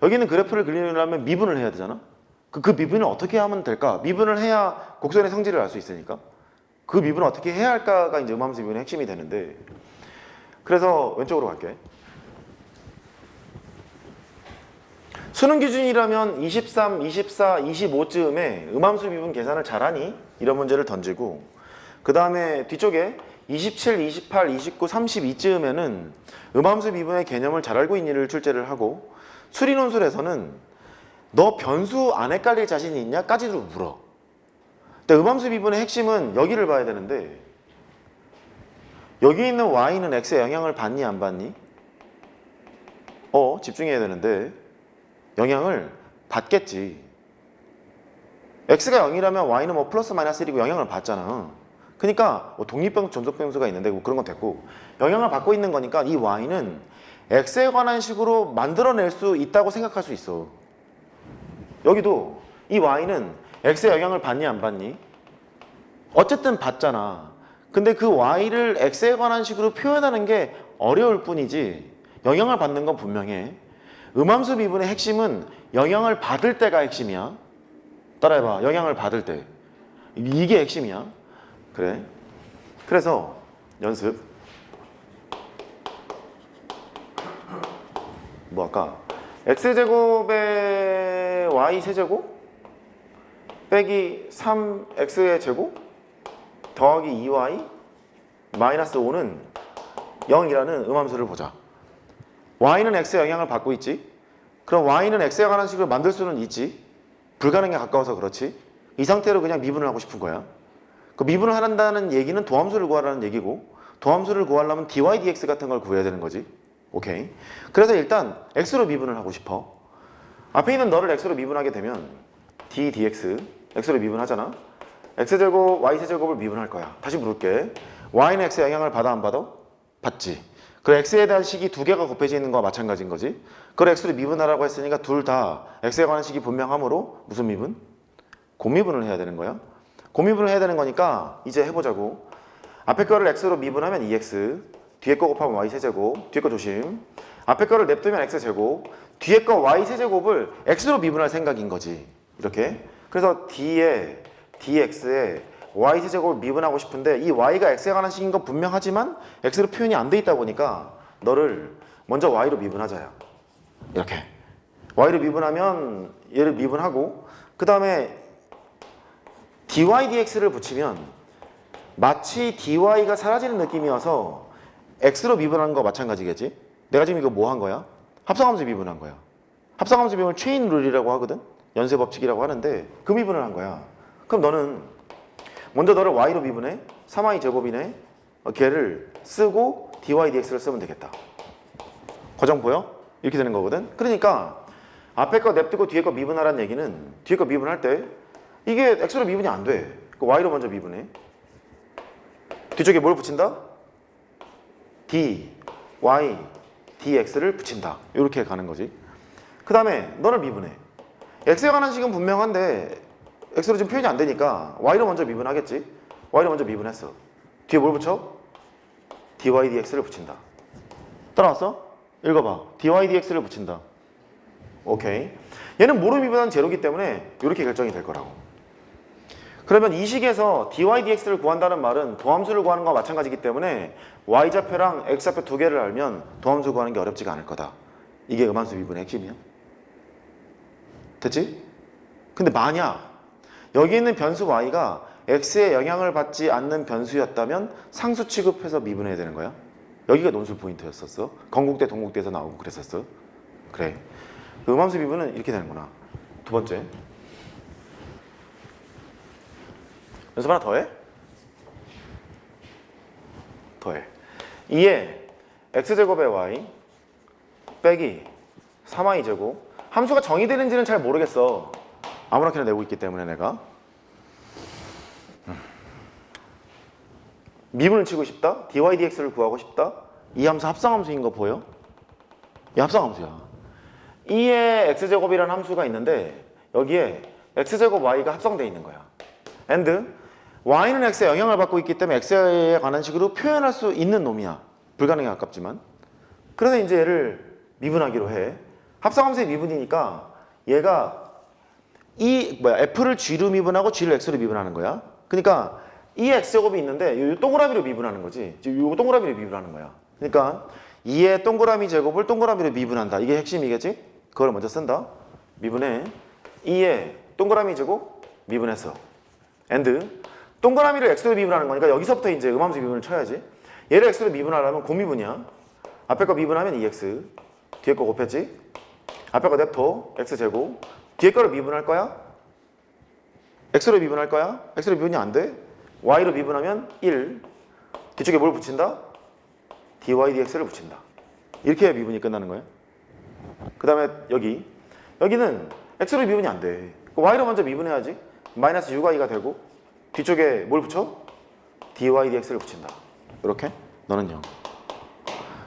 여기 있는 그래프를 그리려면 미분을 해야 되잖아. 그 미분을 어떻게 하면 될까? 미분을 해야 곡선의 성질을 알 수 있으니까. 그 미분을 어떻게 해야 할까가 이제 음함수 미분의 핵심이 되는데, 그래서 왼쪽으로 갈게. 수능 기준이라면 23, 24, 25쯤에 음함수 미분 계산을 잘하니? 이런 문제를 던지고, 그 다음에 뒤쪽에 27, 28, 29, 32쯤에는 음함수 미분의 개념을 잘 알고 있니를 출제를 하고, 수리논술에서는 너 변수 안 헷갈릴 자신이 있냐? 까지도 물어. 근데 음함수 미분의 핵심은 여기를 봐야 되는데, 여기 있는 y는 x에 영향을 받니 안 받니? 집중해야 되는데 영향을 받겠지. x가 0이라면 y는 뭐 플러스 마이너스 1이고 영향을 받잖아. 그러니까 뭐 독립변수, 전속변수가 있는데 뭐 그런 건 됐고, 영향을 받고 있는 거니까 이 y는 x에 관한 식으로 만들어낼 수 있다고 생각할 수 있어. 여기도 이 y는 x에 영향을 받니 안 받니? 어쨌든 받잖아. 근데 그 y를 x에 관한 식으로 표현하는 게 어려울 뿐이지 영향을 받는 건 분명해. 음함수 미분의 핵심은 영향을 받을 때가 핵심이야. 따라해봐. 영향을 받을 때. 이게 핵심이야. 그래. 그래서 연습. 뭐 할까? x제곱에 y세제곱 빼기 3x의 제곱 더하기 2y 마이너스 5는 0이라는 음함수를 보자. y는 x에 영향을 받고 있지. 그럼 y는 x에 관한 식으로 만들 수는 있지. 불가능에 가까워서 그렇지. 이 상태로 그냥 미분을 하고 싶은 거야. 그 미분을 한다는 얘기는 도함수를 구하라는 얘기고, 도함수를 구하려면 dy, dx 같은 걸 구해야 되는 거지. 오케이. 그래서 일단 x로 미분을 하고 싶어. 앞에 있는 너를 x로 미분하게 되면 d, dx x로 미분하잖아. x제곱, y세제곱을 미분할 거야. 다시 물을게. y는 x에 영향을 받아 안 받아? 받지. 그 x에 대한 식이 두 개가 곱해져 있는 거와 마찬가지인 거지. 그걸 x로 미분하라고 했으니까 둘 다 x에 관한 식이 분명하므로 무슨 미분? 곱미분을 해야 되는 거야. 곱미분을 해야 되는 거니까 이제 해보자고. 앞에 거를 x로 미분하면 2x, 뒤에 거 곱하면 y세제곱, 뒤에 거 조심. 앞에 거를 냅두면 x제곱, 뒤에 거 y세제곱을 x로 미분할 생각인 거지. 이렇게. 그래서 d에 dx에 y제곱을 미분하고 싶은데 이 y가 x에 관한 식인 건 분명하지만 x로 표현이 안 돼 있다 보니까 너를 먼저 y로 미분하자야. 이렇게 y로 미분하면 얘를 미분하고 그 다음에 dy dx를 붙이면 마치 dy가 사라지는 느낌이어서 x로 미분하는 거 마찬가지겠지? 내가 지금 이거 뭐 한 거야? 합성함수 미분한 거야. 합성함수 미분을 체인 룰이라고 하거든? 연쇄 법칙이라고 하는데 그 미분을 한 거야. 그럼 너는 먼저 너를 y로 미분해. 3y 제곱이네. 걔를 쓰고 dy dx를 쓰면 되겠다. 과정 보여? 이렇게 되는 거거든? 그러니까 앞에 거 냅두고 뒤에 거 미분하라는 얘기는 뒤에 거 미분할 때 이게 x로 미분이 안 돼. y로 먼저 미분해. 뒤쪽에 뭘 붙인다? dy, dx를 붙인다. 이렇게 가는 거지. 그 다음에 너를 미분해. x에 관한 식은 분명한데 x로 지금 표현이 안 되니까 y로 먼저 미분하겠지? y로 먼저 미분했어. 뒤에 뭘 붙여? dy dx를 붙인다. 따라왔어? 읽어봐. dy dx를 붙인다. 오케이. 얘는 뭐로 미분한 제로기 때문에 이렇게 결정이 될 거라고. 그러면 이 식에서 dy dx를 구한다는 말은 도함수를 구하는 거와 마찬가지이기 때문에 y좌표랑 x좌표 두 개를 알면 도함수 구하는 게 어렵지가 않을 거다. 이게 음함수 미분의 핵심이야. 됐지? 근데 만약 여기 있는 변수 y가 x의 영향을 받지 않는 변수였다면 상수 취급해서 미분해야 되는 거야. 여기가 논술 포인트였었어. 건국대 동국대에서 나오고 그랬었어. 그래. 음함수 미분은 이렇게 되는구나. 두 번째. 연습 하나 더 해? 더해. 2에 x제곱의 y 빼기 3y제곱. 함수가 정의되는지는 잘 모르겠어. 아무렇게나 내고 있기 때문에 내가. 미분을 치고 싶다? dy dx를 구하고 싶다? 이 함수 합성함수인 거 보여? 이 합성함수야. 2에 x제곱이라는 함수가 있는데 여기에 x제곱 y가 합성되어 있는 거야. and y는 x에 영향을 받고 있기 때문에 x에 관한 식으로 표현할 수 있는 놈이야. 불가능에 가깝지만. 그래서 이제 얘를 미분하기로 해. 합성함수의 미분이니까 얘가 f를 g로 미분하고 g를 x로 미분하는 거야. 그러니까 이 x제곱이 있는데 이 동그라미로 미분하는 거지. 이 동그라미로 미분하는 거야. 그러니까 2의 동그라미 제곱을 동그라미로 미분한다. 이게 핵심이겠지? 그걸 먼저 쓴다. 미분해. 2의 동그라미 제곱 미분했어. and 동그라미를 x로 미분하는 거니까 여기서부터 이제 음함수 미분을 쳐야지. 얘를 x로 미분하려면 고미분이야. 앞에 거 미분하면 2x. 뒤에 거 곱했지? 앞에 거 냅둬. x제곱. 뒤에 거를 미분할 거야? x로 미분할 거야? x로 미분이 안 돼? y로 미분하면 1. 뒤쪽에 뭘 붙인다? dy dx를 붙인다. 이렇게 해야 미분이 끝나는 거야. 그 다음에 여기는 x로 미분이 안 돼. y로 먼저 미분해야지. 마이너스 6y가 되고 뒤쪽에 뭘 붙여? dy dx를 붙인다. 이렇게? 너는 0.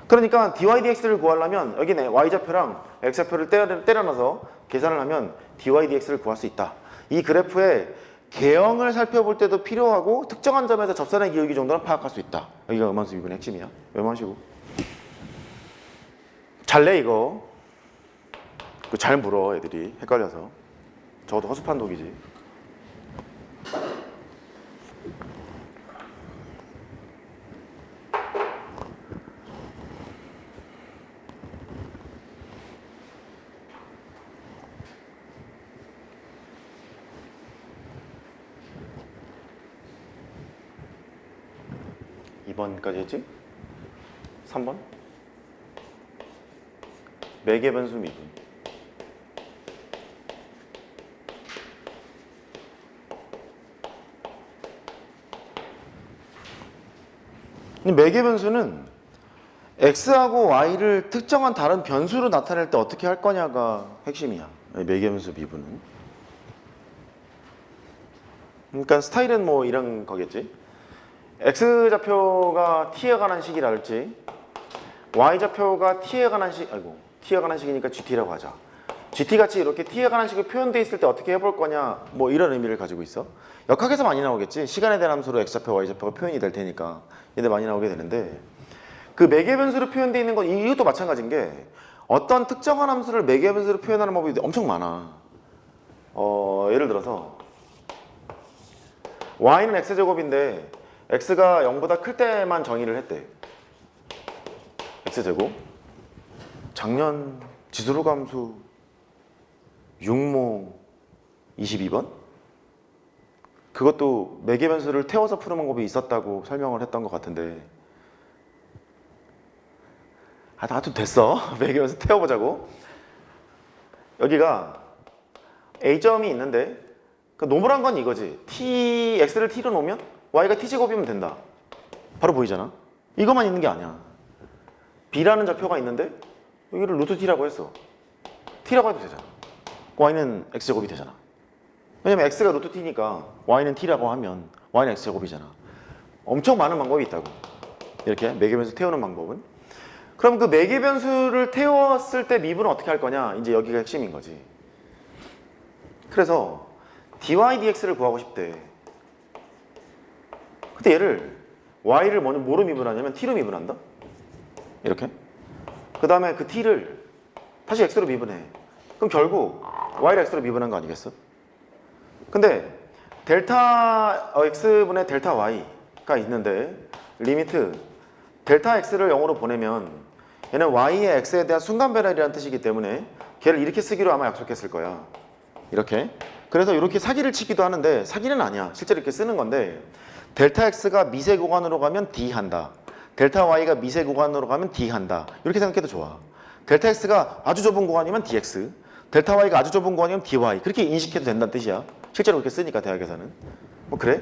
그러니까 dy dx를 구하려면 여기네 y좌표랑 x좌표를 때려넣어서 계산을 하면 dy dx를 구할 수 있다. 이 그래프의 개형을 살펴볼 때도 필요하고 특정한 점에서 접선의 기울기 정도는 파악할 수 있다. 여기가 음함수 미분의 핵심이야. 외마시고 잘 내 이거. 잘 물어 애들이 헷갈려서. 적어도 허수판 독이지. (2번까지) 했지? 3번? 매개 변수 미분. 매개 변수는 x하고 y를 특정한 다른 변수로 나타낼 때 어떻게 할 거냐가 핵심이야. 매개 변수 미분은. 그러니까 스타일은 뭐 이런 거겠지. x좌표가 t에 관한 식이랄지 y좌표가 t에 관한 식이니까 gt라고 하자. gt같이 이렇게 t에 관한 식이 표현되어 있을 때 어떻게 해볼 거냐 뭐 이런 의미를 가지고 있어. 역학에서 많이 나오겠지. 시간에 대한 함수로 x좌표, y좌표가 표현이 될 테니까 얘들 많이 나오게 되는데 그 매개 변수로 표현되어 있는 건 이것도 마찬가지인 게 어떤 특정한 함수를 매개 변수로 표현하는 방법이 엄청 많아. 예를 들어서 y는 x제곱인데 x가 0보다 클 때만 정의를 했대. x제곱. 작년 지수로 감수 6모 22번? 그것도 매개변수를 태워서 푸는 방법이 있었다고 설명을 했던 것 같은데 나도 됐어. 매개변수 태워보자고. 여기가 A점이 있는데 그 노멀한 건 이거지. x를 t로 놓으면 y가 t제곱이면 된다. 바로 보이잖아. 이것만 있는 게 아니야. b라는 좌표가 있는데 여기를 루트 t라고 했어. t라고 해도 되잖아. y는 x제곱이 되잖아. 왜냐면 x가 루트 t니까 y는 t라고 하면 y는 x제곱이잖아. 엄청 많은 방법이 있다고. 이렇게 매개변수 태우는 방법은. 그럼 그 매개변수를 태웠을 때 미분은 어떻게 할 거냐? 이제 여기가 핵심인 거지. 그래서 dy dx를 구하고 싶대. 근데 얘를 y를 먼저 뭐로 미분하냐면 t로 미분한다. 이렇게. 그 다음에 그 t를 다시 x로 미분해. 그럼 결국 y를 x로 미분한 거 아니겠어? 근데 델타 x분의 델타 y가 있는데 리미트 델타 x를 0으로 보내면 얘는 y의 x에 대한 순간 변화이라는 뜻이기 때문에 걔를 이렇게 쓰기로 아마 약속했을 거야. 이렇게. 그래서 이렇게 사기를 치기도 하는데 사기는 아니야. 실제로 이렇게 쓰는 건데 델타 x가 미세 구간으로 가면 d 한다. 델타 y가 미세 구간으로 가면 d 한다. 이렇게 생각해도 좋아. 델타 x가 아주 좁은 구간이면 dx, 델타 y가 아주 좁은 구간이면 dy. 그렇게 인식해도 된다는 뜻이야. 실제로 그렇게 쓰니까 대학에서는. 뭐 그래?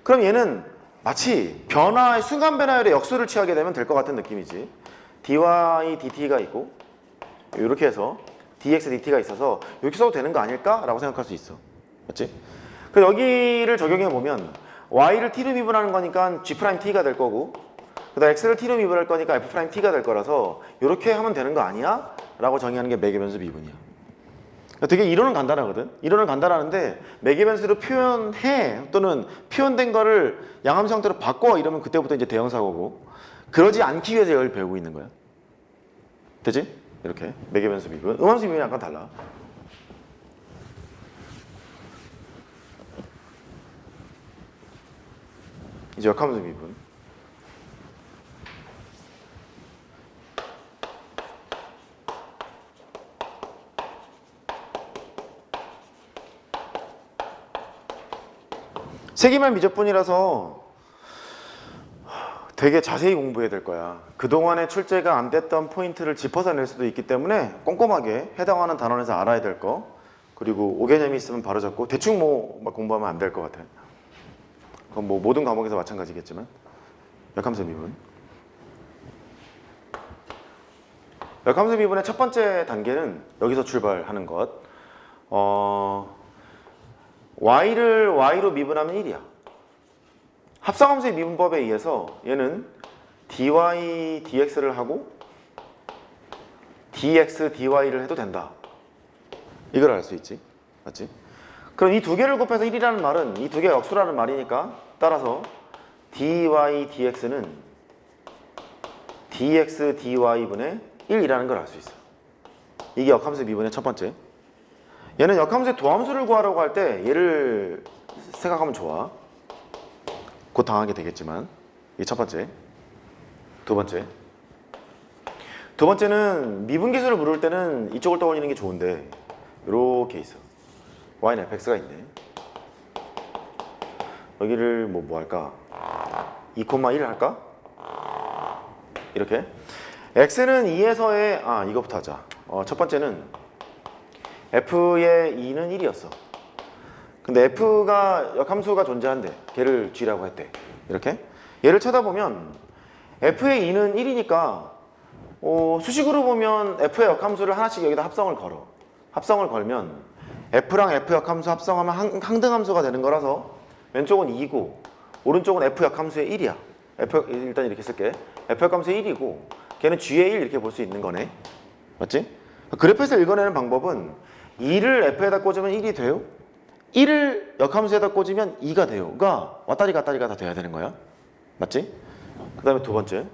그럼 얘는 마치 변화의 순간 변화율의 역수를 취하게 되면 될 것 같은 느낌이지. dy dt가 있고 이렇게 해서 dx dt가 있어서 이렇게 써도 되는 거 아닐까라고 생각할 수 있어. 맞지? 그래서 여기를 적용해 보면 y를 t로 미분하는 거니까 g't가 될 거고 그다음 x를 t로 미분할 거니까 f't가 될 거라서 이렇게 하면 되는 거 아니야? 라고 정의하는 게 매개변수 미분이야. 되게 이론은 간단하거든. 이론은 간단하는데 매개변수로 표현해 또는 표현된 거를 양함수 형태로 바꿔 이러면 그때부터 이제 대형사고고 그러지 않기 위해서 이걸 배우고 있는 거야. 되지? 이렇게 매개변수 미분. 음함수 미분이 약간 달라. 이제 역함수 미분. 세기말 미적분이라서 되게 자세히 공부해야 될 거야. 그동안에 출제가 안 됐던 포인트를 짚어서 낼 수도 있기 때문에 꼼꼼하게 해당하는 단원에서 알아야 될 거 그리고 오개념이 있으면 바로 잡고 대충 막 공부하면 안 될 것 같아. 그건 뭐 모든 과목에서 마찬가지겠지만 역함수 미분. 역함수 미분의 첫 번째 단계는 여기서 출발하는 것. y를 y로 미분하면 1이야. 합성함수의 미분법에 의해서 얘는 dy dx를 하고 dx dy를 해도 된다. 이걸 알 수 있지. 맞지? 그럼 이 두 개를 곱해서 1이라는 말은 이 두 개가 역수라는 말이니까 따라서 dy dx는 dx dy분의 1이라는 걸 알 수 있어. 이게 역함수 미분의 첫 번째. 얘는 역함수의 도함수를 구하려고 할 때 얘를 생각하면 좋아. 곧 당하게 되겠지만 이게 첫 번째. 두 번째. 두 번째는 미분계수를 물을 때는 이쪽을 떠올리는 게 좋은데 이렇게 있어. y는 fx가 있네. 여기를 뭐 할까? 2,1 할까? 이렇게. x는 2에서의 이거부터 하자. 첫 번째는 f의 2는 1이었어. 근데 f가 역함수가 존재한대. 걔를 g라고 했대. 이렇게. 얘를 쳐다보면 f의 2는 1이니까 수식으로 보면 f의 역함수를 하나씩 여기다 합성을 걸어. 합성을 걸면 f랑 f 역함수 합성하면 항등함수가 되는 거라서 왼쪽은 2고 오른쪽은 f 역함수의 1이야. 일단 이렇게 쓸게. f 역함수의 1이고 걔는 g의 1 이렇게 볼 수 있는 거네. 맞지? 그래프에서 읽어내는 방법은 2를 f에다 꽂으면 1이 돼요. 1을 역함수에다 꽂으면 2가 돼요. 가 왔다리 갔다리가 다 돼야 되는 거야. 맞지? 그 다음에 두 번째.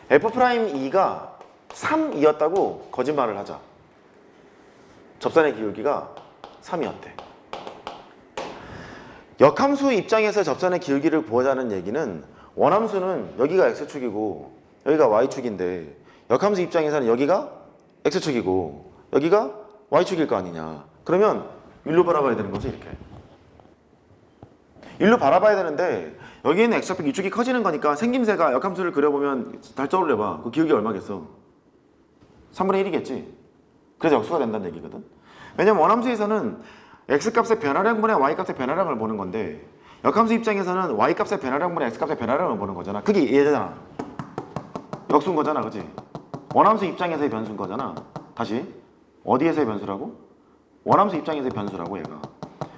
f'2가 3이었다고 거짓말을 하자. 접선의 기울기가 3이었대. 역함수 입장에서 접선의 기울기를 구하자는 얘기는 원함수는 여기가 x축이고 여기가 y축인데 역함수 입장에서는 여기가 x축이고 여기가 y축일 거 아니냐. 그러면 일로 바라봐야 되는 거지 이렇게. 일로 바라봐야 되는데 여기에는 x좌표 이쪽이 커지는 거니까 생김새가 역함수를 그려보면 잘 떠올려봐. 그 기울기 얼마겠어? 3분의 1이겠지. 그래서 역수가 된다는 얘기거든. 왜냐면 원함수에서는 x값의 변화량분의 y값의 변화량을 보는 건데 역함수 입장에서는 y값의 변화량분의 x값의 변화량을 보는 거잖아. 그게 얘잖아. 역수인 거잖아. 그치? 원함수 입장에서의 변수인 거잖아. 다시 어디에서의 변수라고? 원함수 입장에서의 변수라고 얘가.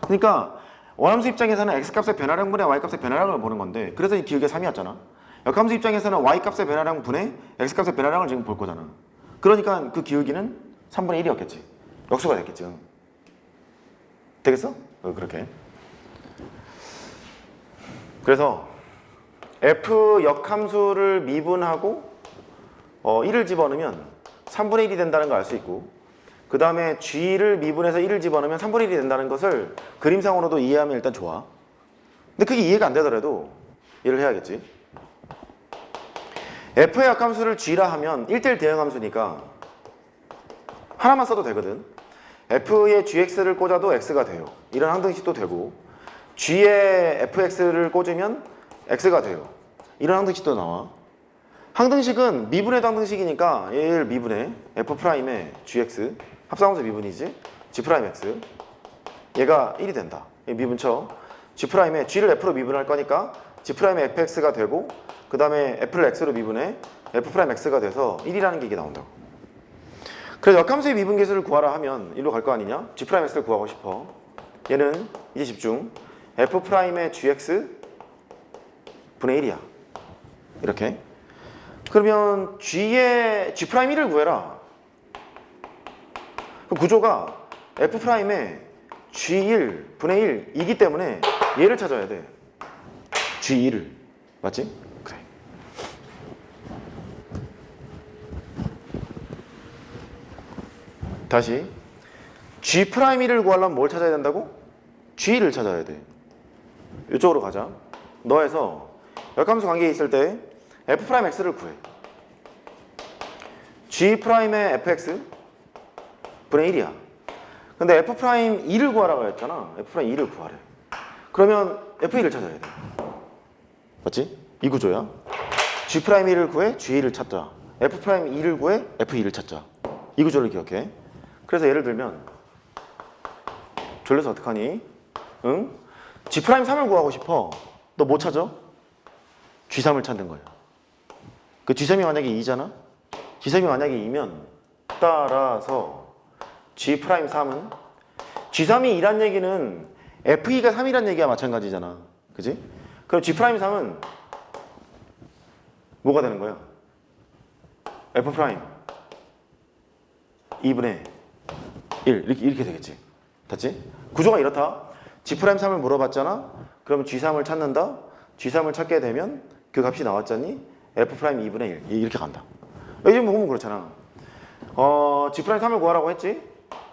그러니까 원함수 입장에서는 x값의 변화량분의 y값의 변화량을 보는 건데 그래서 이 기울기가 3이었잖아. 역함수 입장에서는 y값의 변화량 분의 x값의 변화량을 지금 볼 거잖아. 그러니까 그 기울기는 3분의 1이었겠지. 역수가 됐겠지. 되겠어? 그렇게. 그래서 f 역함수를 미분하고 1을 집어넣으면 3분의 1이 된다는 걸 알 수 있고 그 다음에 g를 미분해서 1을 집어넣으면 3분의 1이 된다는 것을 그림상으로도 이해하면 일단 좋아. 근데 그게 이해가 안 되더라도 이해를 해야겠지. f의 역함수를 g라 하면 1대1 대응함수니까 하나만 써도 되거든. f의 gx를 꽂아도 x가 돼요. 이런 항등식도 되고 g에 fx를 꽂으면 x가 돼요. 이런 항등식도 나와. 항등식은 미분해도 항등식이니까 얘를 미분해 f'의 gx 합성함수 미분이지 g'x 얘가 1이 된다. 미분쳐 g'의 g를 f로 미분할 거니까 g'의 fx가 되고 그 다음에 f를 x로 미분해 f'x가 돼서 1이라는 게 이게 나온다고. 그래서 역함수의 미분계수를 구하라 하면 일로 갈 거 아니냐? g'x를 구하고 싶어. 얘는 이제 집중 f'의 gx 분의 1이야. 이렇게. 그러면 g의 g'1을 구해라. 그 구조가 f'의 g1 분의 1이기 때문에 얘를 찾아야 돼. g1을. 맞지? 그래. 다시 g'1을 구하려면 뭘 찾아야 된다고? g를 찾아야 돼. 이쪽으로 가자. 너에서 역함수 관계에 있을 때 f'x를 구해. g'의 fx 분의 1이야. 근데 f'2를 구하라고 했잖아. f'2를 구하래. 그러면 f2를 찾아야 돼. 맞지? 이 구조야. g'1을 구해 g2를 찾자. f'2를 구해 f2를 찾자. 이 구조를 기억해. 그래서 예를 들면 졸려서 어떡하니? 응? g'3을 구하고 싶어. 너 뭐 찾아? g3을 찾는 거야. 그 g3이 만약에 2잖아? g3이 만약에 2면 따라서 g'3은 g3이 2란 얘기는 f2가 3이란 얘기와 마찬가지잖아. 그지? 그럼 g'3은 뭐가 되는 거야? f' 2분의 1 이렇게 되겠지. 됐지? 구조가 이렇다. g'3을 물어봤잖아. 그럼 g3을 찾는다. g3을 찾게 되면 그 값이 나왔잖니? f' 2분의 1 이렇게 간다. 요즘 보면 그렇잖아. g'3을 구하라고 했지?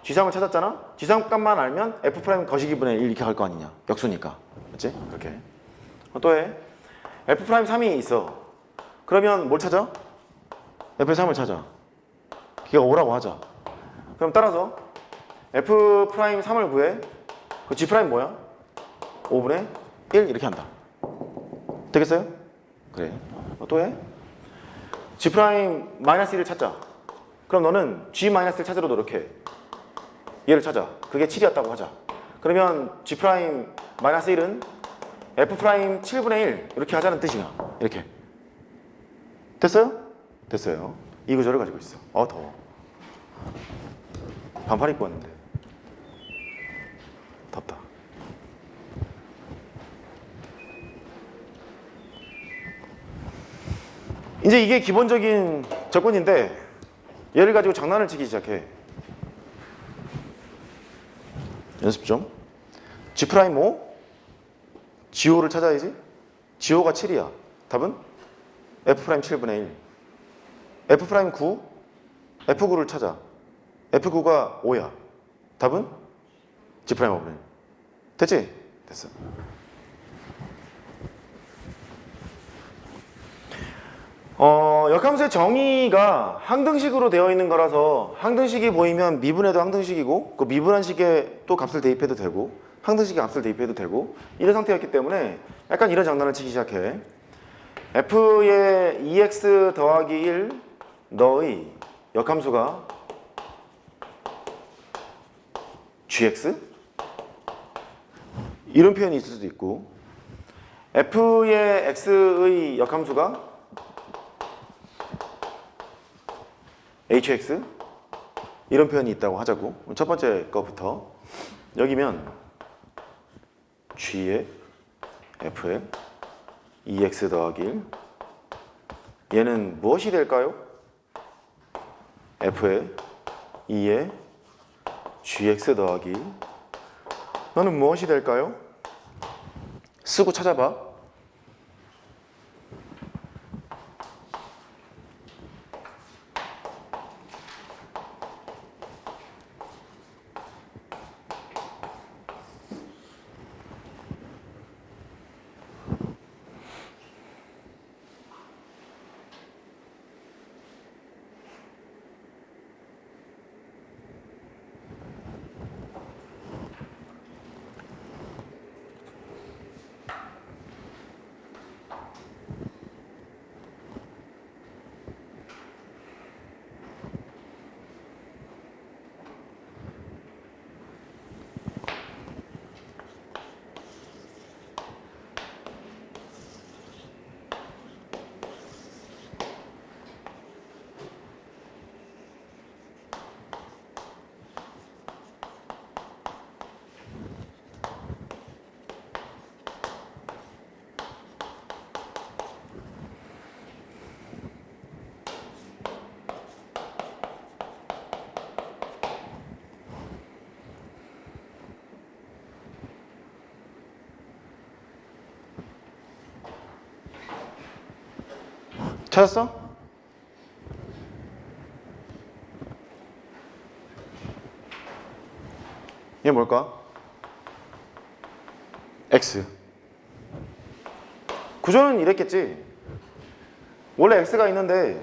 g3을 찾았잖아? g3 값만 알면 f' 거시기 분의 1 이렇게 갈 거 아니냐. 역수니까. 맞지? 그렇게. 또 해. f'3이 있어. 그러면 뭘 찾아? f'3을 찾아. 걔가 5라고 하자. 그럼 따라서 f'3을 구해. 그 g' 뭐야? 5분의 1 이렇게 한다. 되겠어요? 그래. 또 해. g'-1을 찾자. 그럼 너는 g-를 찾으러 노력해. 얘를 찾아. 그게 7이었다고 하자. 그러면 g'-1은 f' 7분의 1 이렇게 하자는 뜻이야. 이렇게. 됐어요? 됐어요. 이 구조를 가지고 있어. 더워. 반팔 입고 왔는데 덥다. 이제 이게 기본적인 접근인데 얘를 가지고 장난을 치기 시작해. 연습 좀. g'5 g5를 찾아야지. g5가 7이야. 답은 f' 7분의 1 f' 9 f9를 찾아. f9가 5야. 답은 g'5분의 1 됐지? 됐어. 역함수의 정의가 항등식으로 되어 있는 거라서 항등식이 보이면 미분해도 항등식이고 그 미분한 식에 또 값을 대입해도 되고 항등식에 값을 대입해도 되고 이런 상태였기 때문에 약간 이런 장난을 치기 시작해. f의 2x 더하기 1 너의 역함수가 gx? 이런 표현이 있을 수도 있고 f의 x의 역함수가 hx? 이런 표현이 있다고 하자고. 첫 번째 거부터 여기면 g의 f의 2x 더하기 1 얘는 무엇이 될까요? f의 2의 gx 더하기 1 너는 무엇이 될까요? 쓰고 찾아봐. 찾았어? 얘 뭘까? x. 구조는 이랬겠지. 원래 x가 있는데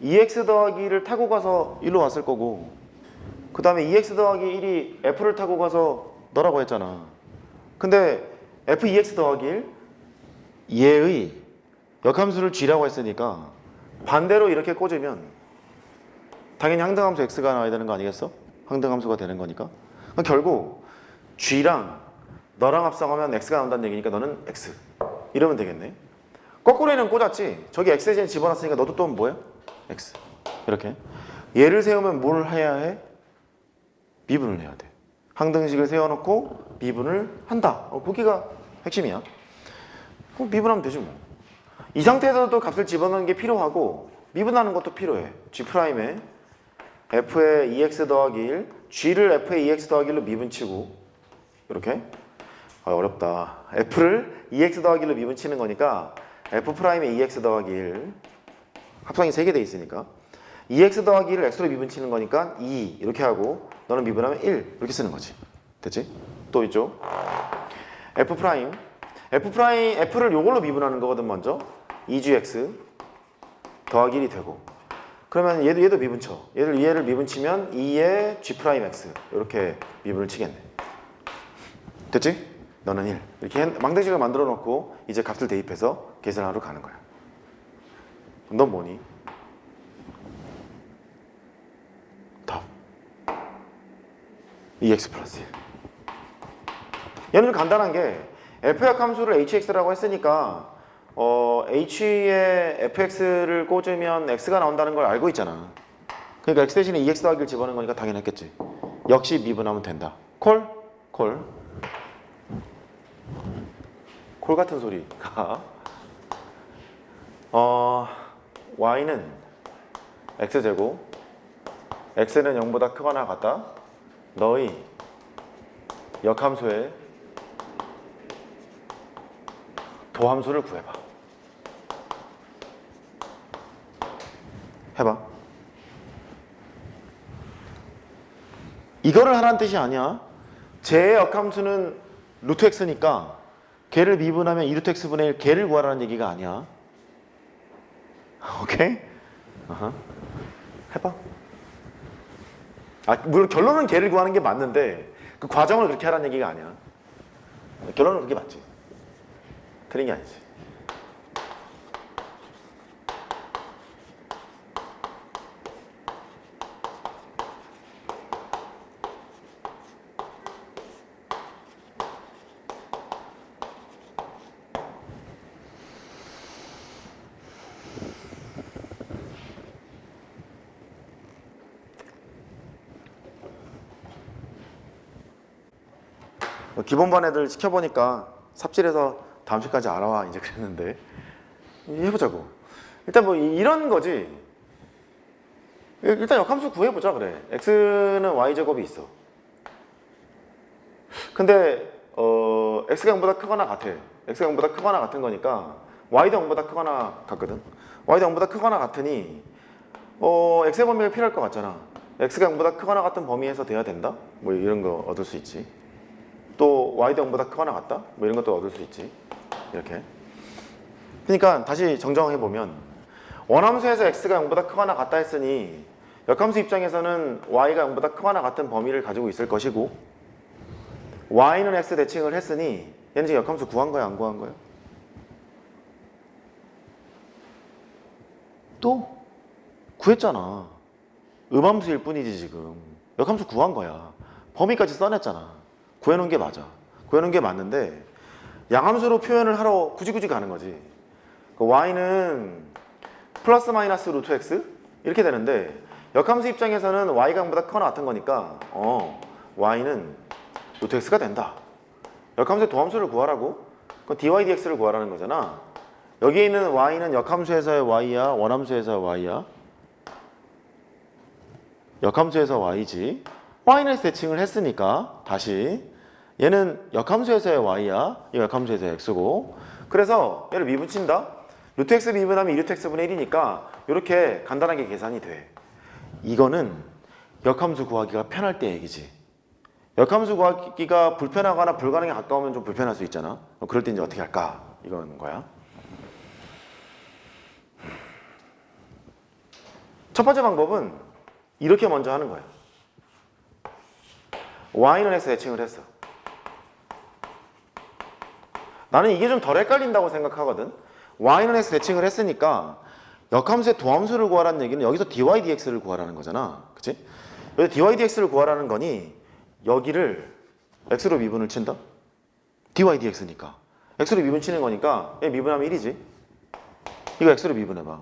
2x 더하기를 타고 가서 1로 왔을 거고 그 다음에 2x 더하기 1이 f를 타고 가서 너라고 했잖아. 근데 f 2x 더하기 1 얘의 역함수를 g라고 했으니까 반대로 이렇게 꽂으면 당연히 항등함수 x가 나와야 되는 거 아니겠어? 항등함수가 되는 거니까. 그럼 결국 g랑 너랑 합성하면 x가 나온다는 얘기니까 너는 x 이러면 되겠네. 거꾸로는 꽂았지. 저기 x 대신 집어넣었으니까 너도 또 뭐야? x. 이렇게 얘를 세우면 뭘 해야 해? 미분을 해야 돼. 항등식을 세워놓고 미분을 한다. 거기가 핵심이야. 미분하면 되지 뭐. 이 상태에서도 값을 집어넣는 게 필요하고 미분하는 것도 필요해. G'에 f의 2x 더하기 1 G를 f의 2x 더하기 1로 미분치고 이렇게 어렵다. f를 2x 더하기 1로 미분치는 거니까 f'의 2x 더하기 1 합성이 3개 돼 있으니까 2x 더하기 1을 x로 미분치는 거니까 2 이렇게 하고 너는 미분하면 1 이렇게 쓰는 거지. 됐지? 또 있죠. f'를 요걸로 미분하는 거거든. 먼저 2gx 더하기 1이 되고 그러면 얘도 미분쳐. 얘를 미분치면 2의 g'x 이렇게 미분을 치겠네. 됐지? 너는 1 이렇게 망대식을 만들어 놓고 이제 값을 대입해서 계산하러 가는 거야. 넌 뭐니? 답 2x 플러스 1. 얘는 간단한 게 f약 함수를 hx라고 했으니까 h에 fx를 꽂으면 x가 나온다는 걸 알고 있잖아. 그러니까 x 대신에 2x 더하기를 집어넣는 거니까 당연했겠지. 역시 미분하면 된다. 콜 같은 소리가 y는 x제곱 x는 0보다 크거나 같다. 너의 역함수의 도함수를 구해봐. 해봐. 이거를 하라는 뜻이 아니야. 제 역함수는 루트 x니까 걔를 미분하면 2루트 x분의 1 걔를 구하라는 얘기가 아니야. 오케이? 어허. 해봐. 물론 결론은 걔를 구하는 게 맞는데 그 과정을 그렇게 하라는 얘기가 아니야. 결론은 그게 맞지. 틀린 게 아니지. 기본반 애들 시켜보니까 삽질해서 다음 주까지 알아와 이제 그랬는데 해보자고. 일단 뭐 이런 거지. 일단 역함수 구해보자 그래. x는 y제곱이 있어. 근데 x가 0보다 크거나 같아. x가 0보다 크거나 같은 거니까 y도 0보다 크거나 같거든. y도 0보다 크거나 같으니 x의 범위가 필요할 것 같잖아. x가 0보다 크거나 같은 범위에서 돼야 된다? 뭐 이런 거 얻을 수 있지. 또 y도 0보다 크거나 같다? 뭐 이런 것도 얻을 수 있지. 이렇게. 그러니까 다시 정정해보면 원함수에서 x가 0보다 크거나 같다 했으니 역함수 입장에서는 y가 0보다 크거나 같은 범위를 가지고 있을 것이고 y는 x 대칭을 했으니 얘는 지금 역함수 구한 거야 안 구한 거야? 또 구했잖아. 음함수일 뿐이지 지금. 역함수 구한 거야. 범위까지 써냈잖아. 구해놓은 게 맞아. 구해놓은 게 맞는데 양함수로 표현을 하러 굳이 가는 거지. y는 플러스 마이너스 루트 x 이렇게 되는데 역함수 입장에서는 y가 0보다 크거나 같은 거니까 y는 루트 x가 된다. 역함수의 도함수를 구하라고? 그건 dy dx를 구하라는 거잖아. 여기에 있는 y는 역함수에서의 y야? 원함수에서의 y야? 역함수에서 y지. y는 대칭을 했으니까 다시 얘는 역함수에서의 y야. 이거 역함수에서의 x고. 그래서 얘를 미분친다. 루트 x 미분하면 2루트 x분의 1이니까 이렇게 간단하게 계산이 돼. 이거는 역함수 구하기가 편할 때 얘기지. 역함수 구하기가 불편하거나 불가능에 가까우면 좀 불편할 수 있잖아. 그럴 때 이제 어떻게 할까? 이건 거야. 첫 번째 방법은 이렇게 먼저 하는 거야. y는 x 대칭을 했어. 나는 이게 좀 덜 헷갈린다고 생각하거든. y는 x 대칭을 했으니까 역함수의 도함수를 구하라는 얘기는 여기서 dy dx를 구하라는 거잖아. 그치? 여기 dy dx를 구하라는 거니 여기를 x로 미분을 친다? dy dx니까 x로 미분 치는 거니까 얘 미분하면 1이지. 이거 x로 미분해봐.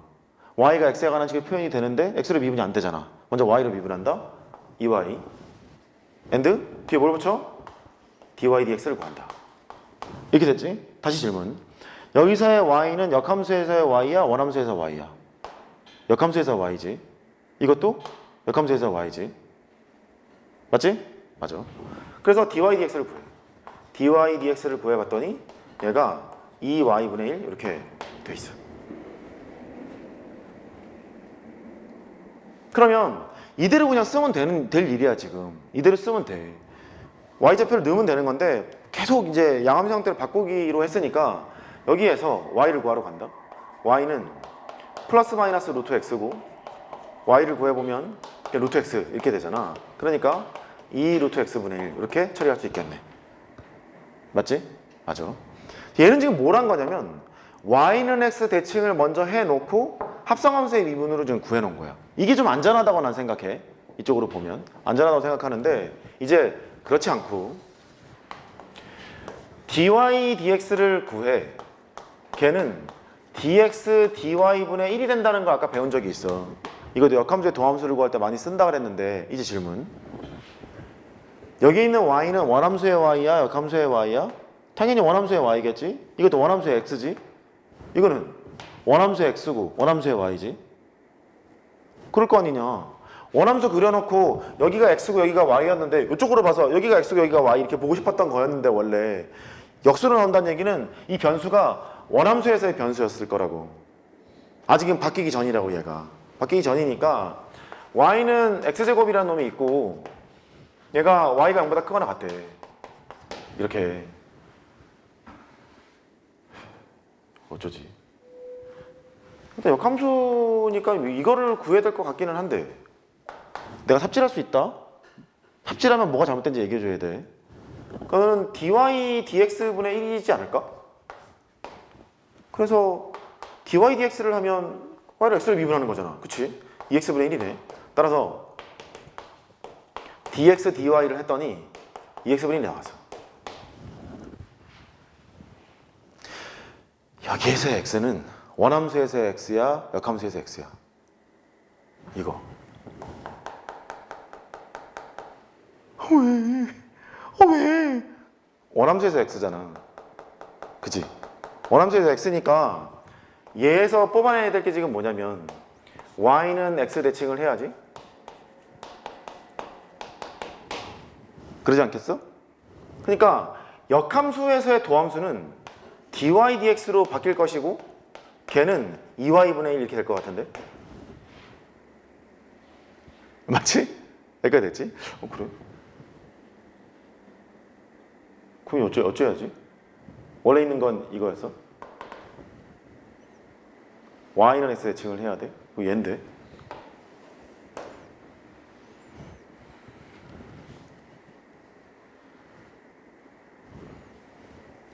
y가 x에 관한 식의 표현이 되는데 x로 미분이 안 되잖아. 먼저 y로 미분한다. 2y and 뒤에 뭘 붙여? dy dx를 구한다. 이렇게 됐지? 다시 질문. 여기서의 y는 역함수에서의 y야? 원함수에서 y야? 역함수에서 y지. 이것도 역함수에서 y지. 맞지? 맞아. 그래서 dy dx를 구해. dy dx를 구해봤더니 얘가 2y분의 1 이렇게 돼 있어. 그러면 이대로 그냥 쓰면 될 일이야 지금. 이대로 쓰면 돼. y좌표를 넣으면 되는 건데 계속 이제 양함수 형태를 바꾸기로 했으니까 여기에서 y를 구하러 간다. y는 플러스 마이너스 루트 x고 y를 구해보면 루트 x 이렇게 되잖아. 그러니까 2 루트 x분의 1 이렇게 처리할 수 있겠네. 맞지? 맞아. 얘는 지금 뭘 한 거냐면 y는 x 대칭을 먼저 해놓고 합성함수의 미분으로 지금 구해놓은 거야. 이게 좀 안전하다고 난 생각해. 이쪽으로 보면 안전하다고 생각하는데 이제 그렇지 않고 dy dx를 구해. 걔는 dx dy분의 1이 된다는 거 아까 배운 적이 있어. 이것도 역함수의 도함수를 구할 때 많이 쓴다 그랬는데 이제 질문. 여기 있는 y는 원함수의 y야? 역함수의 y야? 당연히 원함수의 y겠지? 이것도 원함수의 x지? 이거는 원함수의 x고 원함수의 y지? 그럴 거 아니냐. 원함수 그려놓고 여기가 x고 여기가 y였는데 이쪽으로 봐서 여기가 x고 여기가 y 이렇게 보고 싶었던 거였는데 원래 역수로 나온다는 얘기는 이 변수가 원함수에서의 변수였을 거라고. 아직은 바뀌기 전이라고 얘가. 바뀌기 전이니까 y는 x제곱이라는 놈이 있고 얘가 y가 0보다 크거나 같대. 이렇게. 어쩌지? 일단 역함수니까 이거를 구해야 될 것 같기는 한데 내가 삽질할 수 있다? 삽질하면 뭐가 잘못된지 얘기해줘야 돼. 그거는 dy dx분의 1이지 않을까? 그래서 dy dx를 하면 y로 x를 미분하는 거잖아. 그치? 2x분의 1이네. 따라서 dx dy를 했더니 2x분의 1이 나왔어. 여기에서의 x는 원함수에서의 x야 역함수에서의 x야. 이거 왜? 원함수에서 x잖아. 그치? 원함수에서 x니까 얘에서 뽑아내야 될 게 지금 뭐냐면 y는 x 대칭을 해야지. 그러지 않겠어? 그러니까 역함수에서의 도함수는 dy dx로 바뀔 것이고 걔는 2y분의 1 이렇게 될 것 같은데? 맞지? 여기까지 됐지? 그래? 그럼 어째야지? 원래 있는 건 이거였어? y는 x 대칭을 해야 돼? 그거 얘인데?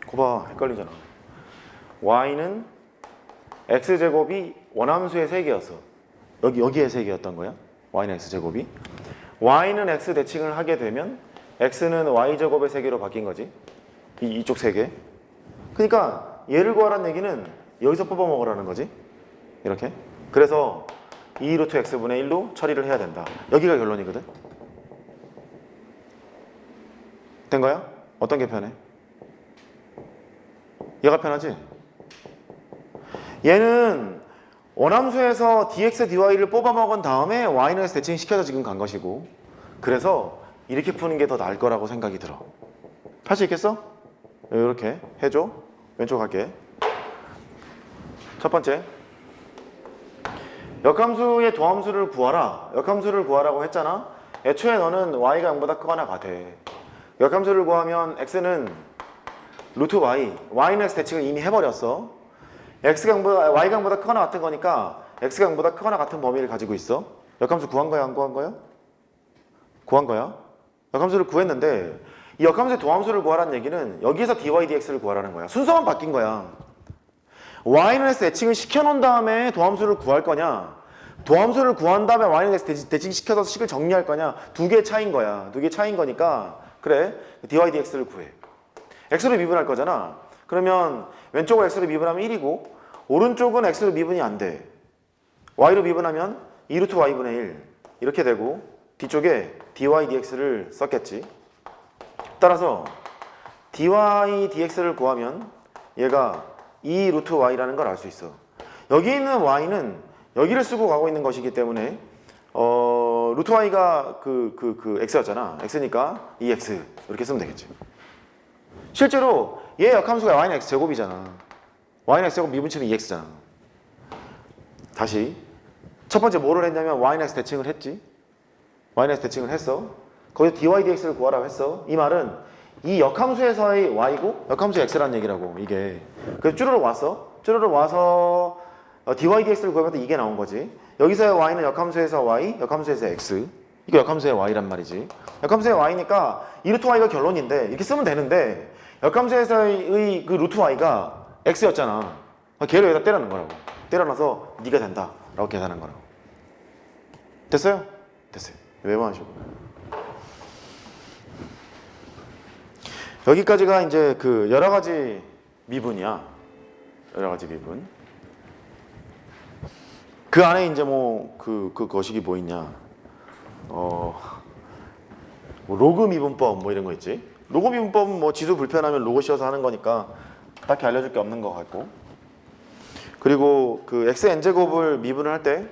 거봐 헷갈리잖아. y는 x제곱이 원함수의 세개였어. 여기에 세개였던 거야. y는 x제곱이. y는 x 대칭을 하게 되면 x는 y제곱의 세개로 바뀐 거지. 이쪽 세개. 그러니까 얘를 구하라는 얘기는 여기서 뽑아 먹으라는 거지. 이렇게. 그래서 2 루트 x분의 1로 처리를 해야 된다. 여기가 결론이거든. 된 거야? 어떤 게 편해? 얘가 편하지? 얘는 원함수에서 dx, dy를 뽑아 먹은 다음에 y는 x 대칭시켜서 지금 간 것이고 그래서 이렇게 푸는 게 더 나을 거라고 생각이 들어. 할 수 있겠어? 이렇게 해줘. 왼쪽 할게. 첫 번째 역함수의 도함수를 구하라. 역함수를 구하라고 했잖아. 애초에 너는 y가 0보다 크거나 같아. 역함수를 구하면 x는 루트 y는 x 대칭을 이미 해버렸어. y가 0보다 크거나 같은 거니까 x가 0보다 크거나 같은 범위를 가지고 있어. 역함수 구한 거야 안 구한 거야? 구한 거야. 역함수를 구했는데 이 역함수의 도함수를 구하라는 얘기는 여기에서 dy dx를 구하라는 거야. 순서만 바뀐 거야. y는 x 대칭을 시켜놓은 다음에 도함수를 구할 거냐, 도함수를 구한 다음에 y는 x 대칭시켜서 식을 정리할 거냐, 두 개의 차이인 거야. 두 개의 차이인 거니까 그래 dy dx를 구해. x로 미분할 거잖아. 그러면 왼쪽을 x로 미분하면 1이고 오른쪽은 x로 미분이 안 돼. y로 미분하면 2루트 y분의 1 이렇게 되고 뒤쪽에 dy dx를 썼겠지. 따라서 dy dx를 구하면 얘가 2루트 y라는 걸 알 수 있어. 여기 있는 y는 여기를 쓰고 가고 있는 것이기 때문에 루트 y가 그 x였잖아. x니까 2x 이렇게 쓰면 되겠지. 실제로 얘 역함수가 y는 x제곱이잖아. y는 x제곱 미분치면 2x잖아. 다시 첫 번째 뭐를 했냐면 y는 x 대칭을 했지. y는 x 대칭을 했어. 거기서 dy dx를 구하라고 했어. 이 말은 이 역함수에서의 y고 역함수의 x라는 얘기라고 이게. 그래서 쭈르륵 와서 dy dx를 구해봤더니 이게 나온 거지. 여기서의 y는 역함수에서 y, 역함수에서 x. 이거 역함수의 y란 말이지. 역함수의 y니까 이 루트 y가 결론인데 이렇게 쓰면 되는데 역함수에서의 그 루트 y가 x였잖아. 걔를 여기다 때려넣은 거라고. 때려넣어서 네가 된다 라고 계산한 거라고. 됐어요? 됐어요. 외워하시고. 여기까지가 이제 그 여러 가지 미분이야. 여러 가지 미분. 그 안에 이제 뭐 그 거식이 뭐 있냐. 뭐 로그 미분법 뭐 이런 거 있지. 로그 미분법은 뭐 지수 불편하면 로그 씌워서 하는 거니까 딱히 알려줄 게 없는 것 같고. 그리고 그 xn제곱을 미분을 할 때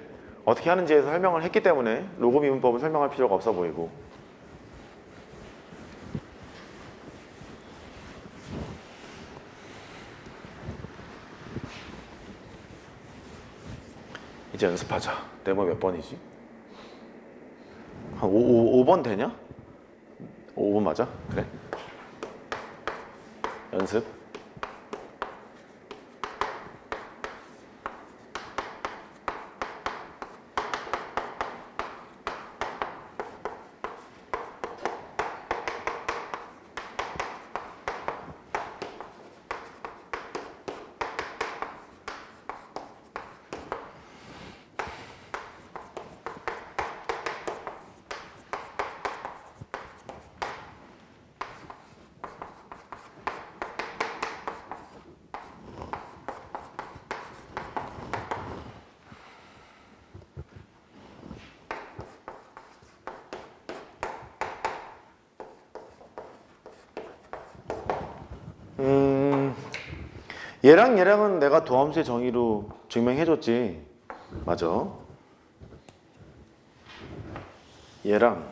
어떻게 하는지에서 설명을 했기 때문에 로그 미분법은 설명할 필요가 없어 보이고. 이제 연습하자. 네모 몇 번이지? 한 5번 되냐? 5번 맞아? 그래. 연습. 얘랑은 내가 도함수의 정의로 증명해줬지. 맞아. 얘랑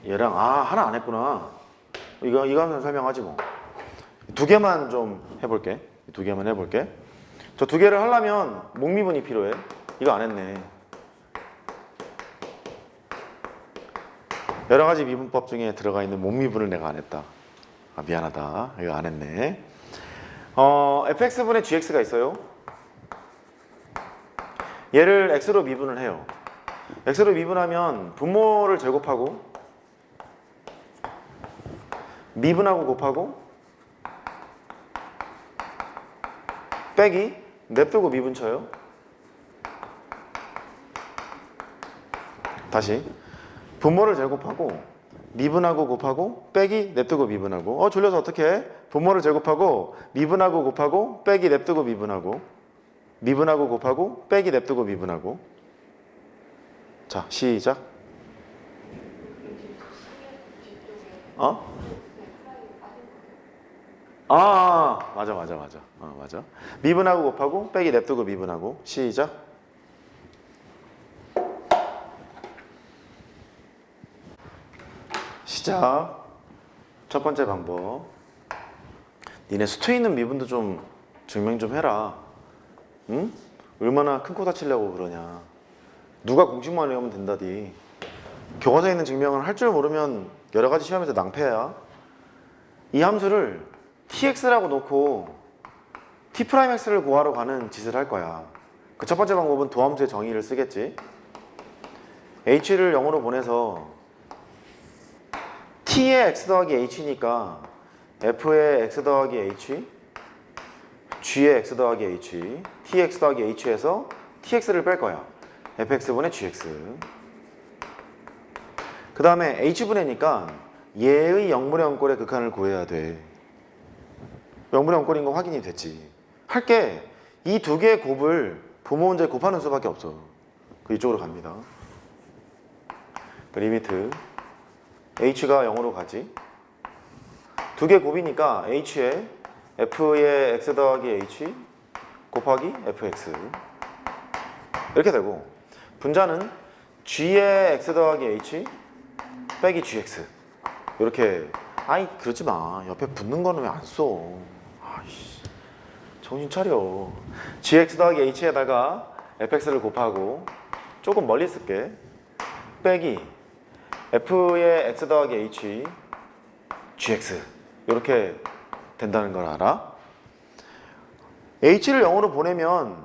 하나 안 했구나. 이거 하면 설명하지 뭐. 두 개만 좀 해볼게. 두 개만 해볼게. 저 두 개를 하려면 목미분이 필요해. 이거 안 했네. 여러 가지 미분법 중에 들어가 있는 목미분을 내가 안 했다. 아, 미안하다. 이거 안 했네. fx분의 gx가 있어요. 얘를 x로 미분을 해요. x로 미분하면 분모를 제곱하고 미분하고 곱하고 빼기 냅두고 미분 쳐요. 다시 분모를 제곱하고 미분하고 곱하고 빼기 냅두고 미분하고 졸려서 어떻게 해? 분모를 제곱하고 미분하고 곱하고 빼기 냅두고 미분하고 미분하고 곱하고 빼기 냅두고 미분하고. 자 시작. 맞아. 맞아. 미분하고 곱하고 빼기 냅두고 미분하고. 시작. 시작. 첫 번째 방법. 니네 수투 있는 미분도 좀 증명 좀 해라. 응? 얼마나 큰 코 다치려고 그러냐. 누가 공식만 외우면 된다디. 교과서에 있는 증명을 할 줄 모르면 여러 가지 시험에서 낭패야. 이 함수를 tx라고 놓고 t'x를 구하러 가는 짓을 할 거야. 그 첫 번째 방법은 도함수의 정의를 쓰겠지. h를 0으로 보내서 t의 x 더하기 h니까 f의 x 더하기 h, g의 x 더하기 h, tx 더하기 h에서 tx를 뺄 거야. fx분의 gx. 그 다음에 h분의니까 얘의 0분의 0꼴의 극한을 구해야 돼. 0분의 0꼴인 거 확인이 됐지. 할게. 이 두 개의 곱을 부모 문제 곱하는 수밖에 없어. 그 이쪽으로 갑니다. 그 리미트 h가 0으로 가지. 두 개 곱이니까 h에 f의 x 더하기 h 곱하기 fx 이렇게 되고, 분자는 g의 x 더하기 h 빼기 gx 이렇게. 아이 그러지 마. 옆에 붙는 거는 왜 안 써? 아이씨, 정신 차려. gx 더하기 h에다가 fx를 곱하고 조금 멀리 쓸게. 빼기 f의 x 더하기 h gx 이렇게 된다는 걸 알아? h를 0으로 보내면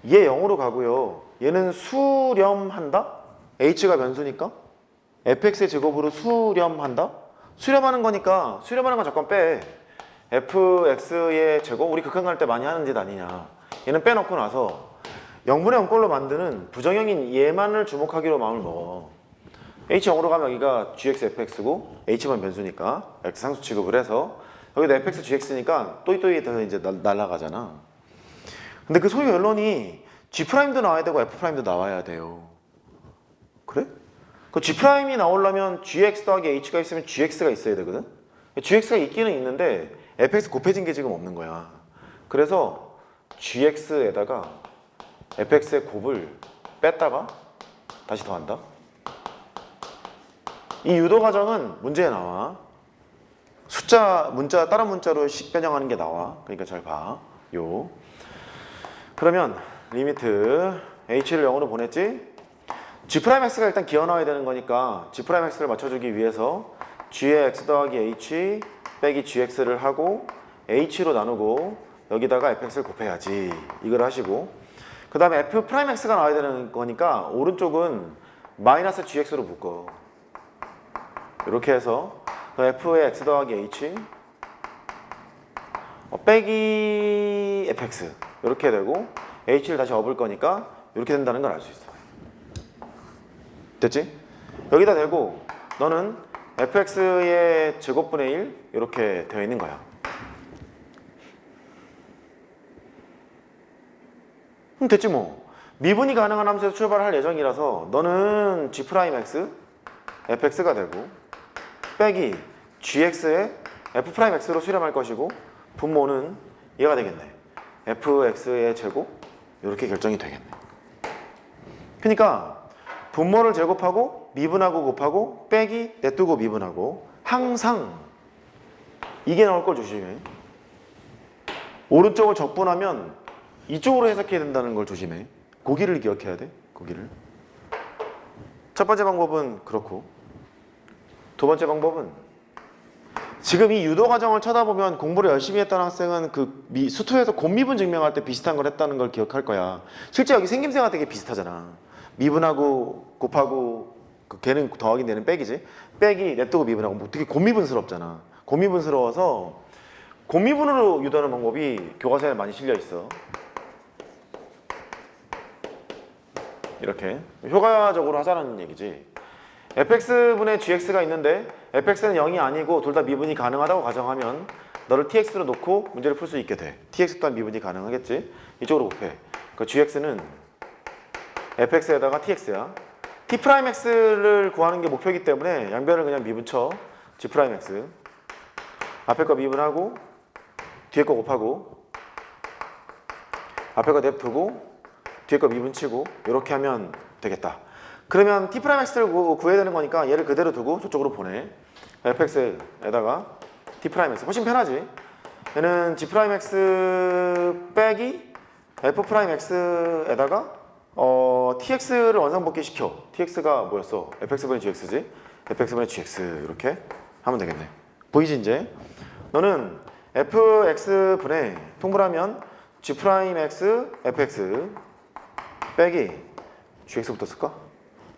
얘 0으로 가고요. 얘는 수렴한다? h가 변수니까 fx의 제곱으로 수렴한다? 수렴하는 거니까 수렴하는 건 잠깐 빼. fx의 제곱, 우리 극한 갈 때 많이 하는 짓 아니냐. 얘는 빼놓고 나서 0분의 0꼴로 만드는 부정형인 얘만을 주목하기로 마음을 먹어. h 0으로 가면 여기가 gx fx고 h만 변수니까 x 상수 취급을 해서 여기다 fx gx니까 또이또이 이제 날아가잖아. 근데 그 소유 결론이 g'도 나와야 되고 f'도 나와야 돼요. 그래? 그 g'이 나오려면 gx 더하기 h가 있으면 gx가 있어야 되거든? gx가 있기는 있는데 fx 곱해진 게 지금 없는 거야. 그래서 gx에다가 fx의 곱을 뺐다가 다시 더한다. 이 유도 과정은 문제에 나와. 숫자, 문자, 다른 문자로 식 변형하는 게 나와. 그러니까 잘 봐. 그러면 리미트 h를 0으로 보냈지? g'x가 일단 기어 나와야 되는 거니까 g'x를 맞춰주기 위해서 g의 x 더하기 h 빼기 gx를 하고 h로 나누고 여기다가 fx를 곱해야지. 이걸 하시고, 그 다음에 f'x가 나와야 되는 거니까 오른쪽은 마이너스 gx로 묶어. 이렇게 해서 f의 x 더하기 h 빼기 fx 이렇게 되고 h를 다시 업을 거니까 이렇게 된다는 걸 알 수 있어. 됐지? 여기다 대고 너는 fx의 제곱분의 1 이렇게 되어 있는 거야. 그럼 됐지 뭐. 미분이 가능한 함수에서 출발할 예정이라서 너는 g'x fx가 되고 빼기 gx에 f'x로 수렴할 것이고 분모는 얘가 되겠네. fx의 제곱 이렇게 결정이 되겠네. 그러니까 분모를 제곱하고 미분하고 곱하고 빼기 냅두고 미분하고 항상 이게 나올 걸 조심해. 오른쪽을 적분하면 이쪽으로 해석해야 된다는 걸 조심해. 고기를 기억해야 돼. 고기를. 첫 번째 방법은 그렇고 두 번째 방법은 지금 이 유도 과정을 쳐다보면 공부를 열심히 했던 학생은 그 수투에서 곱미분 증명할 때 비슷한 걸 했다는 걸 기억할 거야. 실제 여기 생김새가 되게 비슷하잖아. 미분하고 곱하고 그 걔는 더하기 내는 빼기지. 빼기 냅두고 미분하고 뭐 되게 곱미분스럽잖아. 곱미분스러워서 곱미분으로 유도하는 방법이 교과서에 많이 실려 있어. 이렇게 효과적으로 하자는 얘기지. fx분의 gx가 있는데 fx는 0이 아니고 둘 다 미분이 가능하다고 가정하면 너를 tx로 놓고 문제를 풀 수 있게 돼. tx 또한 미분이 가능하겠지. 이쪽으로 곱해. 그 gx는 fx에다가 tx야. t'x를 구하는 게 목표이기 때문에 양변을 그냥 미분쳐. g'x 앞에 거 미분하고 뒤에 거 곱하고 앞에 거 냅두고 뒤에 거 미분치고 이렇게 하면 되겠다. 그러면 t'x를 구해야 되는 거니까 얘를 그대로 두고 저쪽으로 보내. fx에다가 t'x 훨씬 편하지. 얘는 g'x 빼기 f'x에다가 tx를 원상복귀 시켜. tx가 뭐였어? fx분의 gx지? fx분의 gx 이렇게 하면 되겠네. 보이지 이제? 너는 fx분의 통분하면 g'x fx 빼기 gx부터 쓸까?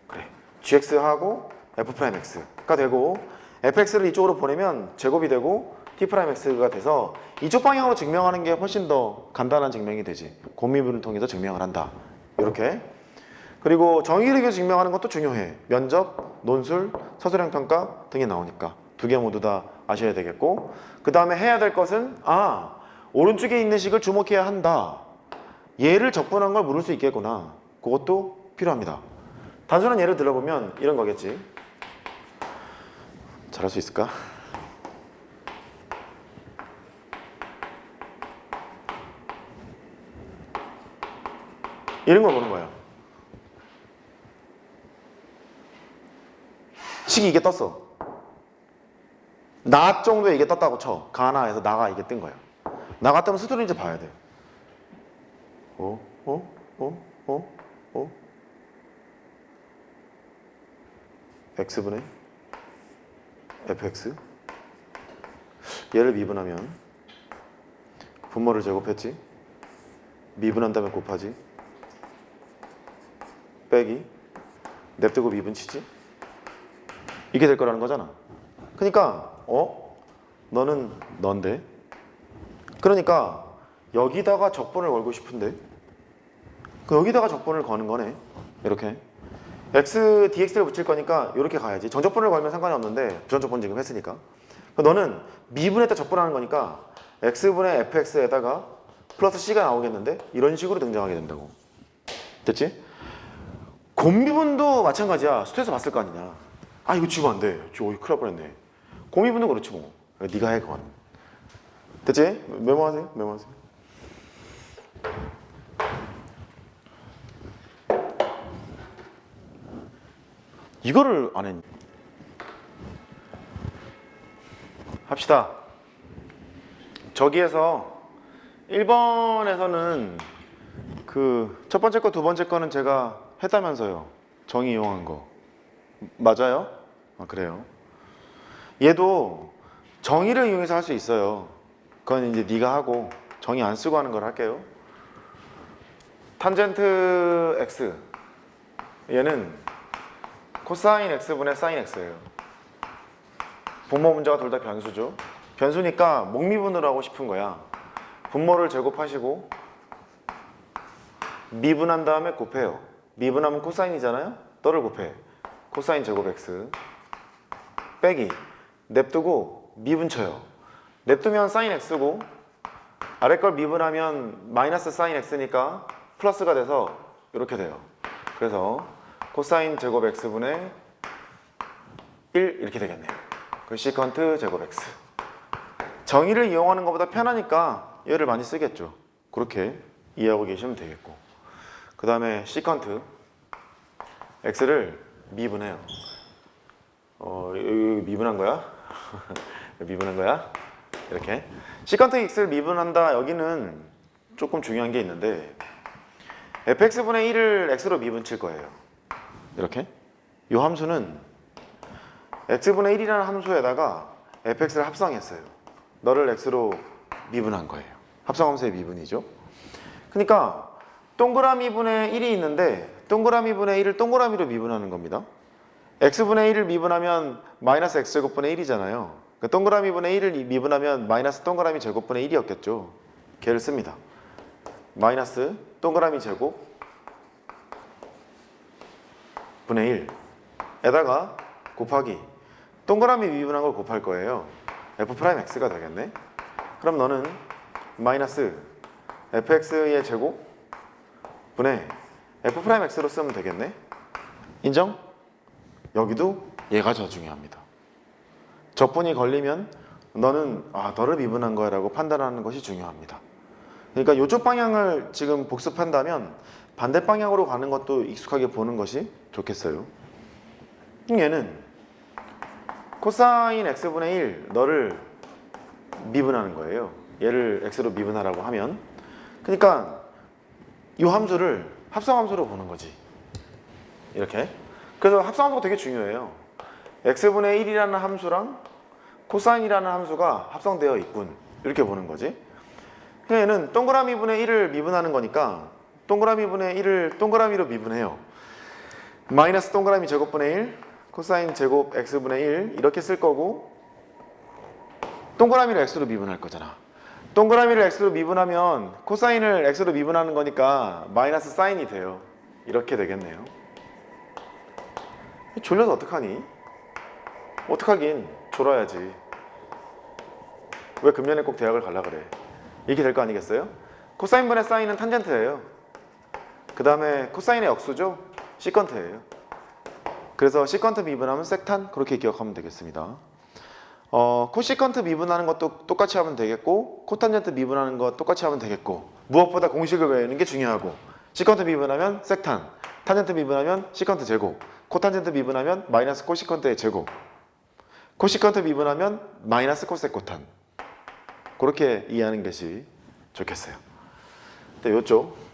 그래. gx하고 f'x가 되고 fx를 이쪽으로 보내면 제곱이 되고 t'x가 돼서 이쪽 방향으로 증명하는 게 훨씬 더 간단한 증명이 되지. 곱미분을 통해서 증명을 한다. 이렇게. 그리고 정의를 증명하는 것도 중요해. 면접, 논술, 서술형 평가 등이 나오니까 두 개 모두 다 아셔야 되겠고 그 다음에 해야 될 것은 오른쪽에 있는 식을 주목해야 한다. 얘를 적분한 걸 물을 수 있겠구나. 그것도 필요합니다. 단순한 예를 들어보면 이런 거겠지. 잘할 수 있을까? 이런 걸 보는 거야. 식이 이게 떴어. 나 정도에 이게 떴다고 쳐. 가나에서 나가 이게 뜬 거야. 나가 뜨면 수두를 이제 봐야 돼. x분의 fx 얘를 미분하면 분모를 제곱했지. 미분한 다음에 곱하지. 빼기 냅두고 미분치지. 이게 될 거라는 거잖아. 그러니까 너는 넌데. 그러니까 여기다가 적분을 걸고 싶은데 여기다가 적분을 거는 거네. 이렇게 x, dx를 붙일 거니까 이렇게 가야지. 정적분을 걸면 상관이 없는데 부정적분 지금 했으니까 너는 미분에다 적분하는 거니까 x분의 fx에다가 플러스 c가 나오겠는데 이런 식으로 등장하게 된다고. 됐지? 곱미분도 마찬가지야. 수트에서 봤을 거 아니냐. 이거 지우면 안 돼. 큰일 날 뻔했네. 곱미분도 그렇지 뭐. 네가 해 그건. 됐지? 메모하세요. 메모하세요. 이거를 안 했니? 합시다. 저기에서 1번에서는 그 첫 번째 거, 두 번째 거는 제가 했다면서요. 정의 이용한 거. 맞아요? 그래요. 얘도 정의를 이용해서 할 수 있어요. 그건 이제 네가 하고 정의 안 쓰고 하는 걸 할게요. 탄젠트 x 얘는 코사인 x분의 사인 x예요. 분모 문제가 둘 다 변수죠. 변수니까 목미분으로 하고 싶은 거야. 분모를 제곱하시고 미분한 다음에 곱해요. 미분하면 코사인이잖아요. 또를 곱해. 코사인 제곱 x 빼기 냅두고 미분쳐요. 냅두면 사인 x고 아래 걸 미분하면 마이너스 사인 x니까 플러스가 돼서 이렇게 돼요. 그래서 코사인 제곱 x분의 1 이렇게 되겠네요. 그 시컨트 제곱 x 정의를 이용하는 것보다 편하니까 얘를 많이 쓰겠죠. 그렇게 이해하고 계시면 되겠고, 그 다음에 시컨트 x를 미분해요. 여기 미분한 거야? 미분한 거야? 이렇게 시컨트 x를 미분한다. 여기는 조금 중요한 게 있는데 fx분의 1을 x로 미분칠 거예요. 이렇게 이 함수는 x분의 1이라는 함수에다가 fx를 합성했어요. 너를 x로 미분한 거예요. 합성함수의 미분이죠. 그러니까 동그라미분의 1이 있는데 동그라미분의 1을 동그라미로 미분하는 겁니다. x분의 1을 미분하면 마이너스 x제곱분의 1이잖아요. 그러니까 동그라미분의 1을 미분하면 마이너스 동그라미 제곱분의 1이었겠죠. 걔를 씁니다. 마이너스 동그라미 제곱 분의 1에다가 곱하기 동그라미 미분한 걸 곱할 거예요. f'x가 되겠네. 그럼 너는 마이너스 fx의 제곱 분의 f'x로 쓰면 되겠네. 인정? 여기도 얘가 더 중요합니다. 적분이 걸리면 너는 너를 미분한 거야 라고 판단하는 것이 중요합니다. 그러니까 이쪽 방향을 지금 복습한다면 반대 방향으로 가는 것도 익숙하게 보는 것이 좋겠어요. 얘는 코사인 x분의 1 너를 미분하는 거예요. 얘를 x로 미분하라고 하면, 그러니까 이 함수를 합성함수로 보는 거지. 이렇게. 그래서 합성함수가 되게 중요해요. x분의 1이라는 함수랑 코사인이라는 함수가 합성되어 있군. 이렇게 보는 거지. 얘는 동그라미분의 1을 미분하는 거니까 동그라미분의 1을 동그라미로 미분해요. 마이너스 동그라미 제곱분의 1 코사인 제곱 x분의 1 이렇게 쓸 거고, 동그라미를 x로 미분할 거잖아. 동그라미를 x로 미분하면 코사인을 x로 미분하는 거니까 마이너스 사인이 돼요. 이렇게 되겠네요. 졸려서 어떡하니? 어떡하긴, 졸아야지. 왜 금년에 꼭 대학을 가려 그래? 이렇게 될 거 아니겠어요? 코사인분의 사인은 탄젠트예요. 그 다음에 코사인의 역수죠? 시컨트예요. 그래서 시컨트 미분하면 섹탄, 그렇게 기억하면 되겠습니다. 코시컨트 미분하는 것도 똑같이 하면 되겠고, 코탄젠트 미분하는 것 똑같이 하면 되겠고, 무엇보다 공식을 외우는 게 중요하고, 시컨트 미분하면 섹탄, 탄젠트 미분하면 시컨트 제곱, 코탄젠트 미분하면 마이너스 코시컨트의 제곱, 코시컨트 미분하면 마이너스 코섹 코탄. 그렇게 이해하는 것이 좋겠어요. 근데 이쪽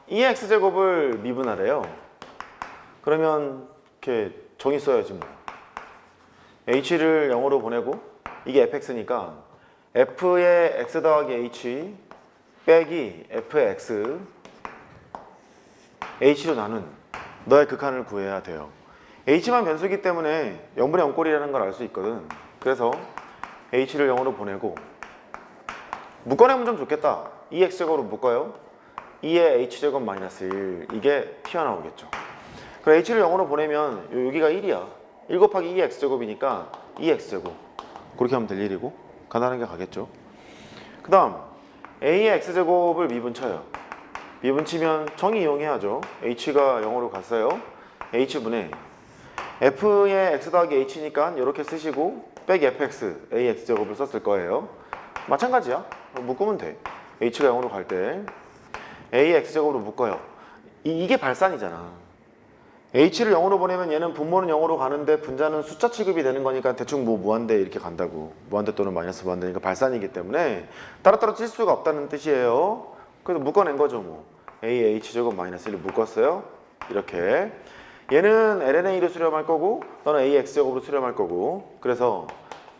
이 x제곱을 미분하래요. 그러면 이렇게 정의 써야지 뭐. h를 0으로 보내고, 이게 fx니까 f의 x 더하기 h 빼기 f의 x h로 나눈 너의 극한을 구해야 돼요. h만 변수이기 때문에 0분의 0꼴이라는 걸 알 수 있거든. 그래서 h를 0으로 보내고, 묶어내면 좀 좋겠다. 2x제곱으로 묶어요. 2의 h제곱 마이너스 1, 이게 튀어나오겠죠. 그럼 h를 0으로 보내면 여기가 1이야. 1 곱하기 2의 x제곱이니까 2x제곱. 그렇게 하면 될 일이고 간단하게 가겠죠. 그 다음 a의 x제곱을 미분쳐요. 미분치면 정의 이용해야죠. h가 0으로 갔어요. h분의 f의 x 더하기 h니까 이렇게 쓰시고 빼기 fx, a x제곱을 썼을 거예요. 마찬가지야. 묶으면 돼. h가 0으로 갈 때 a x제곱으로 묶어요. 이게 발산이잖아. h를 0으로 보내면 얘는 분모는 0으로 가는데 분자는 숫자 취급이 되는 거니까 대충 뭐 무한대 이렇게 간다고. 무한대 또는 마이너스 무한대니까 발산이기 때문에 따로따로 찔 수가 없다는 뜻이에요. 그래서 묶어낸 거죠 뭐. a h제곱 마이너스 1을 묶었어요. 이렇게. 얘는 lnA로 수렴할 거고 너는 a x제곱으로 수렴할 거고, 그래서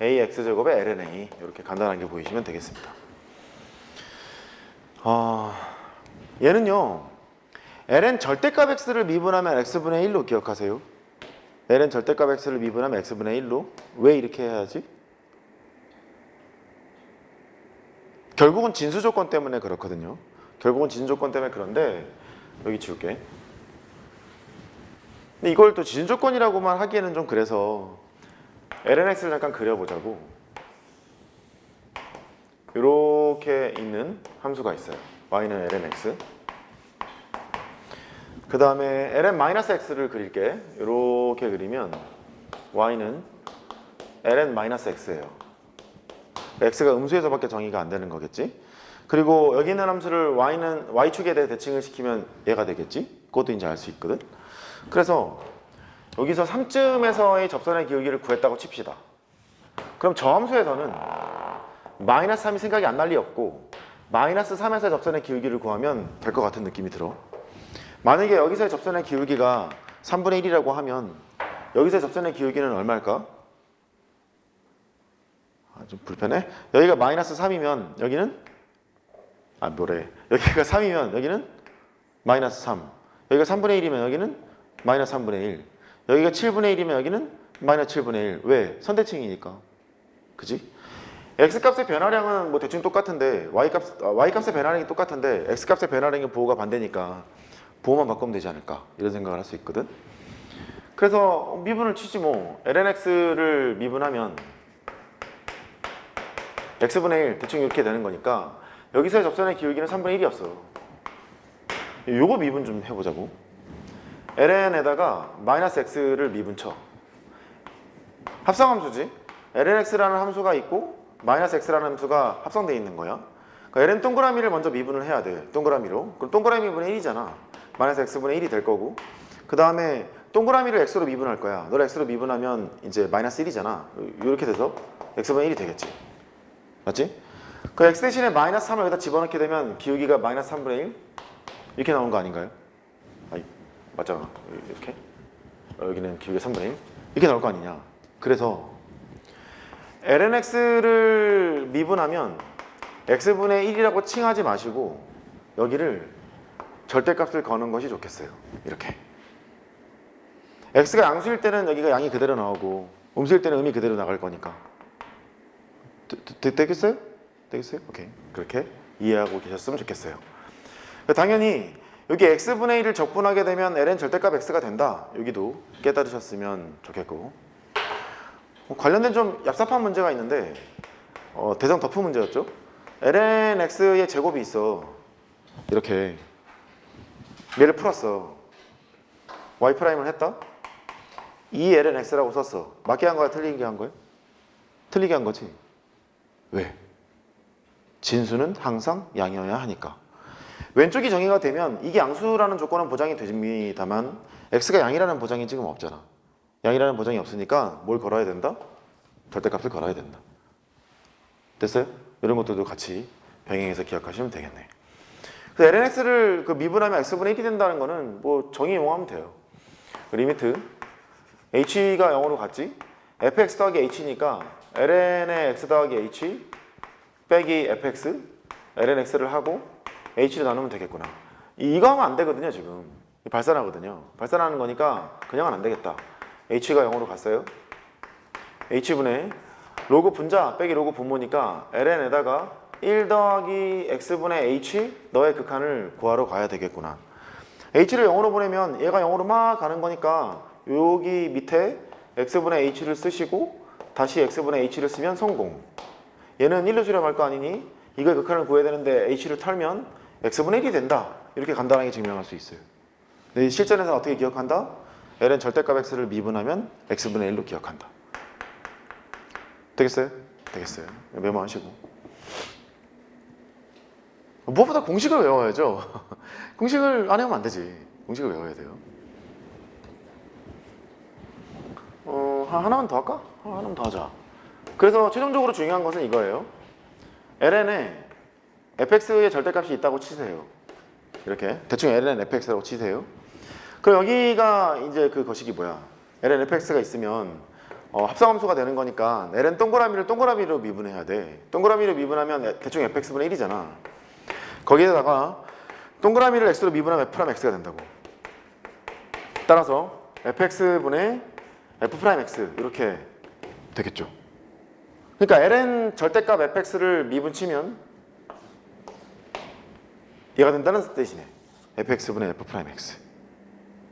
a x제곱에 lna 이렇게 간단하게 보이시면 되겠습니다. 얘는요, ln 절대값 x를 미분하면 x분의 1로 기억하세요. ln 절대값 x를 미분하면 x분의 1로. 왜 이렇게 해야지? 결국은 진수 조건 때문에 그렇거든요. 결국은 진수 조건 때문에 그런데 여기 지울게. 근데 이걸 또 진수 조건이라고만 하기에는 좀 그래서 ln x를 잠깐 그려보자고. 이렇게 있는 함수가 있어요. y는 ln x. 그 다음에 ln-x를 그릴게. 이렇게 그리면 y는 ln-x예요. x가 음수에서밖에 정의가 안 되는 거겠지. 그리고 여기 있는 함수를 y는 y축에 대해 대칭을 시키면 얘가 되겠지. 그것도 이제 알 수 있거든. 그래서 여기서 3쯤에서의 접선의 기울기를 구했다고 칩시다. 그럼 저 함수에서는 마이너스 3이 생각이 안 날 리 없고 마이너스 3에서의 접선의 기울기를 구하면 될 것 같은 느낌이 들어. 만약에 여기서의 접선의 기울기가 3분의 1이라고 하면 여기서의 접선의 기울기는 얼마일까? 좀 불편해? 여기가 마이너스 3이면 여기는 여기가 3이면 여기는 마이너스 3. 여기가 3분의 1이면 여기는 마이너스 3분의 1. 여기가 7분의 1이면 여기는 마이너스 7분의 1. 왜? 선대칭이니까. 그지? x값의 변화량은 뭐 대충 똑같은데 y값의 변화량이 똑같은데 x값의 변화량의 보호가 반대니까 보호만 바꾸면 되지 않을까 이런 생각을 할 수 있거든. 그래서 미분을 치지 뭐. lnx를 미분하면 x분의 1 대충 이렇게 되는 거니까 여기서의 접선의 기울기는 3분의 1이었어. 요거 미분 좀 해보자고. ln에다가 마이너스 x를 미분 쳐. 합성함수지. lnx라는 함수가 있고 마이너스 x라는 함수가 합성되어 있는 거야. 그러니까 ln 동그라미를 먼저 미분을 해야 돼. 동그라미로. 그럼 동그라미 분의 1이잖아. 마이너스 x분의 1이 될 거고 그 다음에 동그라미를 x로 미분할 거야. 너를 x로 미분하면 이제 마이너스 1이잖아. 이렇게 돼서 x분의 1이 되겠지. 맞지? 그 x 대신에 마이너스 3을 여기다 집어넣게 되면 기울기가 마이너스 3분의 1 이렇게 나오는 거 아닌가요? 아니, 맞잖아. 이렇게 여기는 기울기가 3분의 1 이렇게 나올 거 아니냐. 그래서 lnx를 미분하면 x분의 1이라고 칭하지 마시고 여기를 절대값을 거는 것이 좋겠어요. 이렇게 x가 양수일 때는 여기가 양이 그대로 나오고 음수일 때는 음이 그대로 나갈 거니까 되겠어요? 되겠어요? 오케이. 그렇게 이해하고 계셨으면 좋겠어요. 당연히 여기 x분의 1을 적분하게 되면 ln 절대값 x가 된다. 여기도 깨달으셨으면 좋겠고 관련된 좀 얍삽한 문제가 있는데 대상 덮프 문제였죠. ln x의 제곱이 있어. 이렇게 얘를 풀었어. y''을 했다. 이 ln x라고 썼어. 맞게 한 거야? 틀리게 한 거야? 틀리게 한 거지. 왜? 진수는 항상 양이어야 하니까. 왼쪽이 정의가 되면 이게 양수라는 조건은 보장이 됩니다만 x가 양이라는 보장이 지금 없잖아. 양이라는 보장이 없으니까 뭘 걸어야 된다? 절대값을 걸어야 된다. 됐어요? 이런 것들도 같이 병행해서 기억하시면 되겠네. 그래서 lnx를 미분하면 x분의 1이 된다는 거는 뭐 정의 이용하면 돼요. 리미트 h가 0으로 갔지? fx 더하기 h니까 ln의 x 더하기 h 빼기 fx lnx를 하고 h를 나누면 되겠구나. 이거 하면 안 되거든요. 지금 발산하거든요. 발산하는 거니까 그냥은 안 되겠다. h가 0으로 갔어요. h분의 로그 분자 빼기 로그 분모니까 ln에다가 1 더하기 x분의 h 너의 극한을 구하러 가야 되겠구나. h를 0으로 보내면 얘가 0으로 막 가는 거니까 여기 밑에 x분의 h를 쓰시고 다시 x분의 h를 쓰면 성공. 얘는 1로 수렴할 거 아니니 이거의 극한을 구해야 되는데 h를 털면 x분의 1이 된다. 이렇게 간단하게 증명할 수 있어요. 근데 실전에서는 어떻게 기억한다? ln 절대값 x를 미분하면 x분의 1로 기억한다. 되겠어요? 되겠어요. 메모하시고. 무엇보다 공식을 외워야죠. 공식을 안 외우면 안 되지. 공식을 외워야 돼요. 하나만 더 할까? 하나만 더 하자. 그래서 최종적으로 중요한 것은 이거예요. ln에 fx의 절대값이 있다고 치세요. 이렇게 대충 ln fx라고 치세요. 그럼 여기가 이제 그 거식이 뭐야? ln fx가 있으면 합성함수가 되는 거니까 ln 동그라미를 동그라미로 미분해야 돼. 동그라미로 미분하면 대충 fx분의 1이잖아. 거기에다가 동그라미를 x로 미분하면 f'x가 된다고. 따라서 fx분의 f'x 이렇게 되겠죠. 그러니까 ln 절대값 fx를 미분치면 얘가 된다는 뜻이네. fx분의 f'x.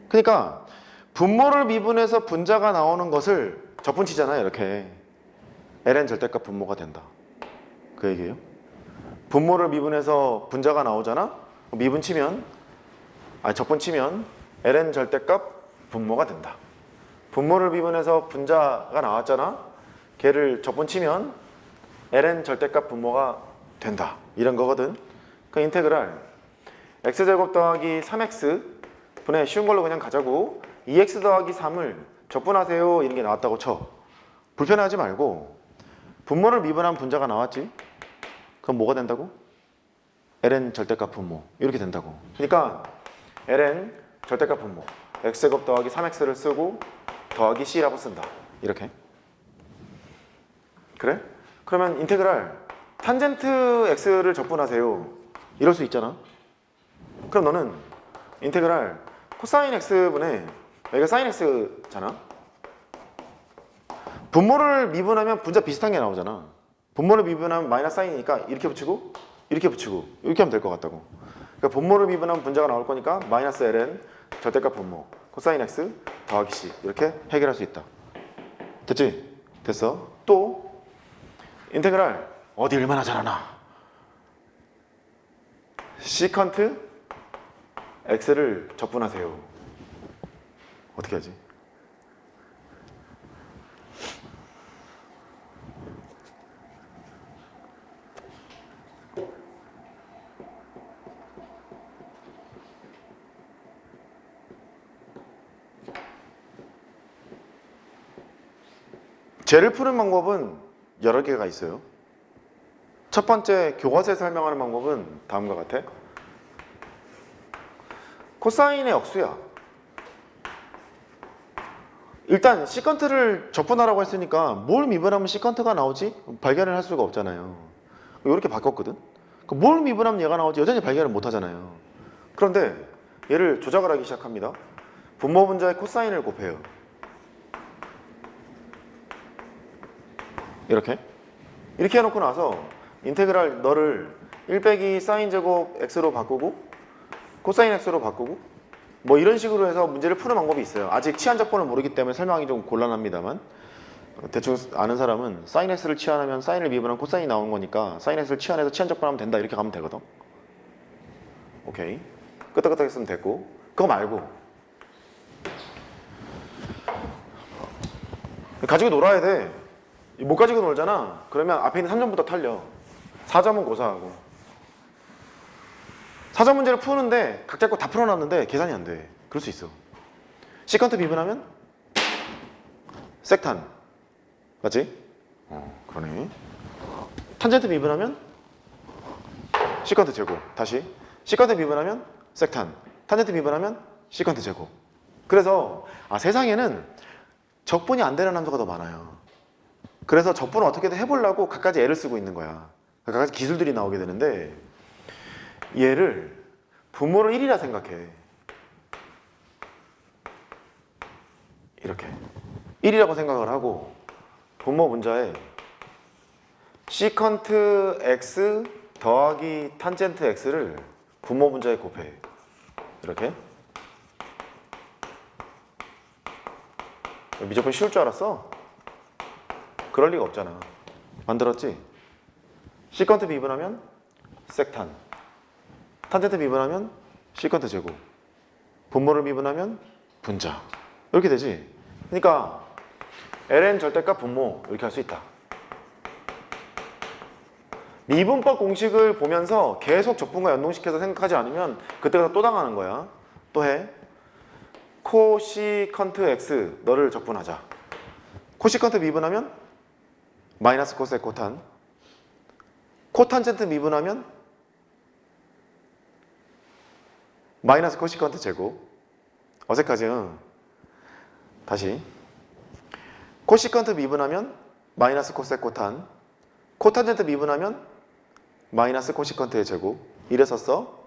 그러니까 분모를 미분해서 분자가 나오는 것을 적분치잖아요. 이렇게 ln 절대값 분모가 된다. 그 얘기예요. 분모를 미분해서 분자가 나오잖아. 미분치면 적분치면 ln 절대값 분모가 된다. 분모를 미분해서 분자가 나왔잖아. 걔를 적분치면 ln 절대값 분모가 된다. 이런 거거든. 그 인테그랄 x제곱 더하기 3x 분의 쉬운 걸로 그냥 가자고 2x 더하기 3을 적분하세요. 이런 게 나왔다고 쳐. 불편해하지 말고 분모를 미분한 분자가 나왔지? 그럼 뭐가 된다고? ln 절대값 분모 이렇게 된다고. 그러니까 ln 절대값 분모 x제곱 더하기 3x를 쓰고 더하기 c라고 쓴다. 이렇게. 그래? 그러면 인테그랄 탄젠트 x를 적분하세요. 이럴 수 있잖아. 그럼 너는 인테그랄 코사인 x분의 여기가 사인 x잖아. 분모를 미분하면 분자 비슷한 게 나오잖아. 분모를 미분하면 마이너스 사인이니까 이렇게 붙이고 이렇게 붙이고 이렇게 하면 될 것 같다고. 그러니까 분모를 미분하면 분자가 나올 거니까 마이너스 ln 절대값 분모 코사인 x 더하기 c 이렇게 해결할 수 있다. 됐지? 됐어. 또 인테그랄 어디 얼마나 잘하나? 시컨트 x를 적분하세요. 어떻게 하지? 쟤를 푸는 방법은 여러 개가 있어요. 첫 번째 교과서에 설명하는 방법은 다음과 같아. 코사인의 억수야. 일단 시컨트를 적분하라고 했으니까 뭘 미분하면 시컨트가 나오지? 발견을 할 수가 없잖아요. 이렇게 바꿨거든. 뭘 미분하면 얘가 나오지? 여전히 발견을 못 하잖아요. 그런데 얘를 조작을 하기 시작합니다. 분모 분자의 코사인을 곱해요. 이렇게 해놓고 나서 인테그랄 너를 1 빼기 사인 제곱 x로 바꾸고 코사인 x로 바꾸고 뭐 이런 식으로 해서 문제를 푸는 방법이 있어요. 아직 치환 적분을 모르기 때문에 설명하기 좀 곤란합니다만 대충 아는 사람은 사인 x를 치환하면 사인을 미분하면 코사인이 나오는 거니까 사인 x를 치환해서 치환 적분하면 된다 이렇게 가면 되거든. 오케이. 끄떡끄떡 했으면 됐고 그거 말고 가지고 놀아야 돼. 못 가지고 놀잖아. 그러면 앞에 있는 3점부터 탈려. 4점은 고사하고. 4점 문제를 푸는데 각 잡고 다 풀어놨는데 계산이 안 돼. 그럴 수 있어. 시컨트 미분하면 섹탄. 맞지? 그러네. 탄젠트 미분하면 시컨트 제곱. 다시. 시컨트 미분하면 섹탄. 탄젠트 미분하면 시컨트 제곱. 그래서 세상에는 적분이 안 되는 함수가 더 많아요. 그래서 적분을 어떻게든 해보려고 갖가지 애를 쓰고 있는 거야. 갖가지 기술들이 나오게 되는데 얘를 분모를 1이라 생각해. 이렇게 1이라고 생각을 하고 분모 분자에 시컨트 x 더하기 탄젠트 x를 분모 분자에 곱해. 이렇게. 무조건 쉬울 줄 알았어? 그럴 리가 없잖아. 만들었지? 시컨트 미분하면 섹탄, 탄젠트 미분하면 시컨트 제곱, 분모를 미분하면 분자. 이렇게 되지? 그러니까 ln 절대값 분모 이렇게 할 수 있다. 미분법 공식을 보면서 계속 적분과 연동시켜서 생각하지 않으면 그때가 또 당하는 거야. 또 해. 코시컨트 x 너를 적분하자. 코시컨트 미분하면 마이너스 코섹 코탄. 코탄젠트 미분하면 마이너스 코시컨트 제곱. 어색하지? 응? 다시. 코시컨트 미분하면 마이너스 코섹 코탄. 코탄젠트 미분하면 마이너스 코시컨트의 제곱. 이래 썼어.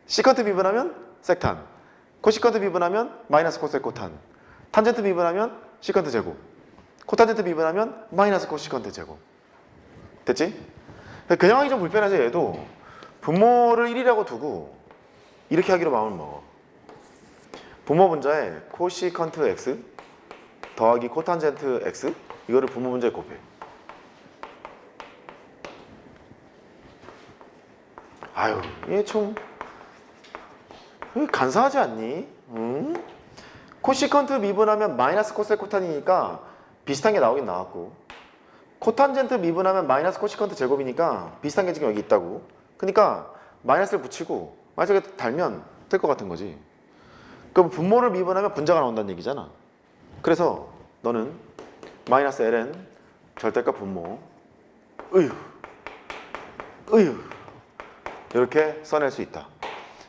시컨트 미분하면 섹탄. 코시컨트 미분하면 마이너스 코섹 코탄. 탄젠트 미분하면 시컨트 제곱. 코탄젠트 미분하면 마이너스 코시컨트 제곱. 됐지? 그냥 하기 좀 불편하지. 얘도 분모를 1이라고 두고 이렇게 하기로 마음을 먹어. 분모 분자에 코시컨트 x 더하기 코탄젠트 x 이거를 분모 분자에 곱해. 아유, 얘 좀 간사하지 않니? 코시컨트 미분하면 마이너스 코셀 코탄이니까 비슷한 게 나오긴 나왔고, 코탄젠트 미분하면 마이너스 코시컨트 제곱이니까 비슷한 게 지금 여기 있다고. 그러니까 마이너스를 붙이고 마이너스를 달면 될 것 같은 거지. 그럼 분모를 미분하면 분자가 나온다는 얘기잖아. 그래서 너는 마이너스 ln 절대값 분모 이렇게 써낼 수 있다.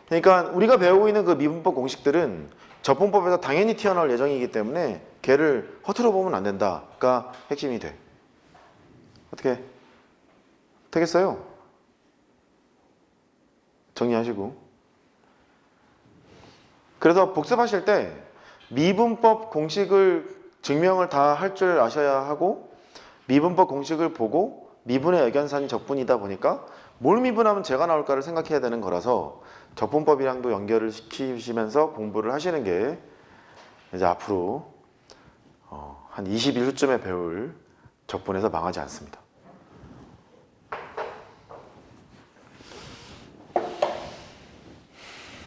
그러니까 우리가 배우고 있는 그 미분법 공식들은 적분법에서 당연히 튀어나올 예정이기 때문에 걔를 허투루 보면 안 된다가 핵심이 돼. 어떻게 되겠어요? 정리하시고. 그래서 복습하실 때 미분법 공식을 증명을 다 할 줄 아셔야 하고, 미분법 공식을 보고 미분의 의견산이 적분이다 보니까 뭘 미분하면 제가 나올까를 생각해야 되는 거라서 적분법이랑도 연결을 시키시면서 공부를 하시는 게 이제 앞으로 한 21후쯤에 배울 적분에서 망하지 않습니다.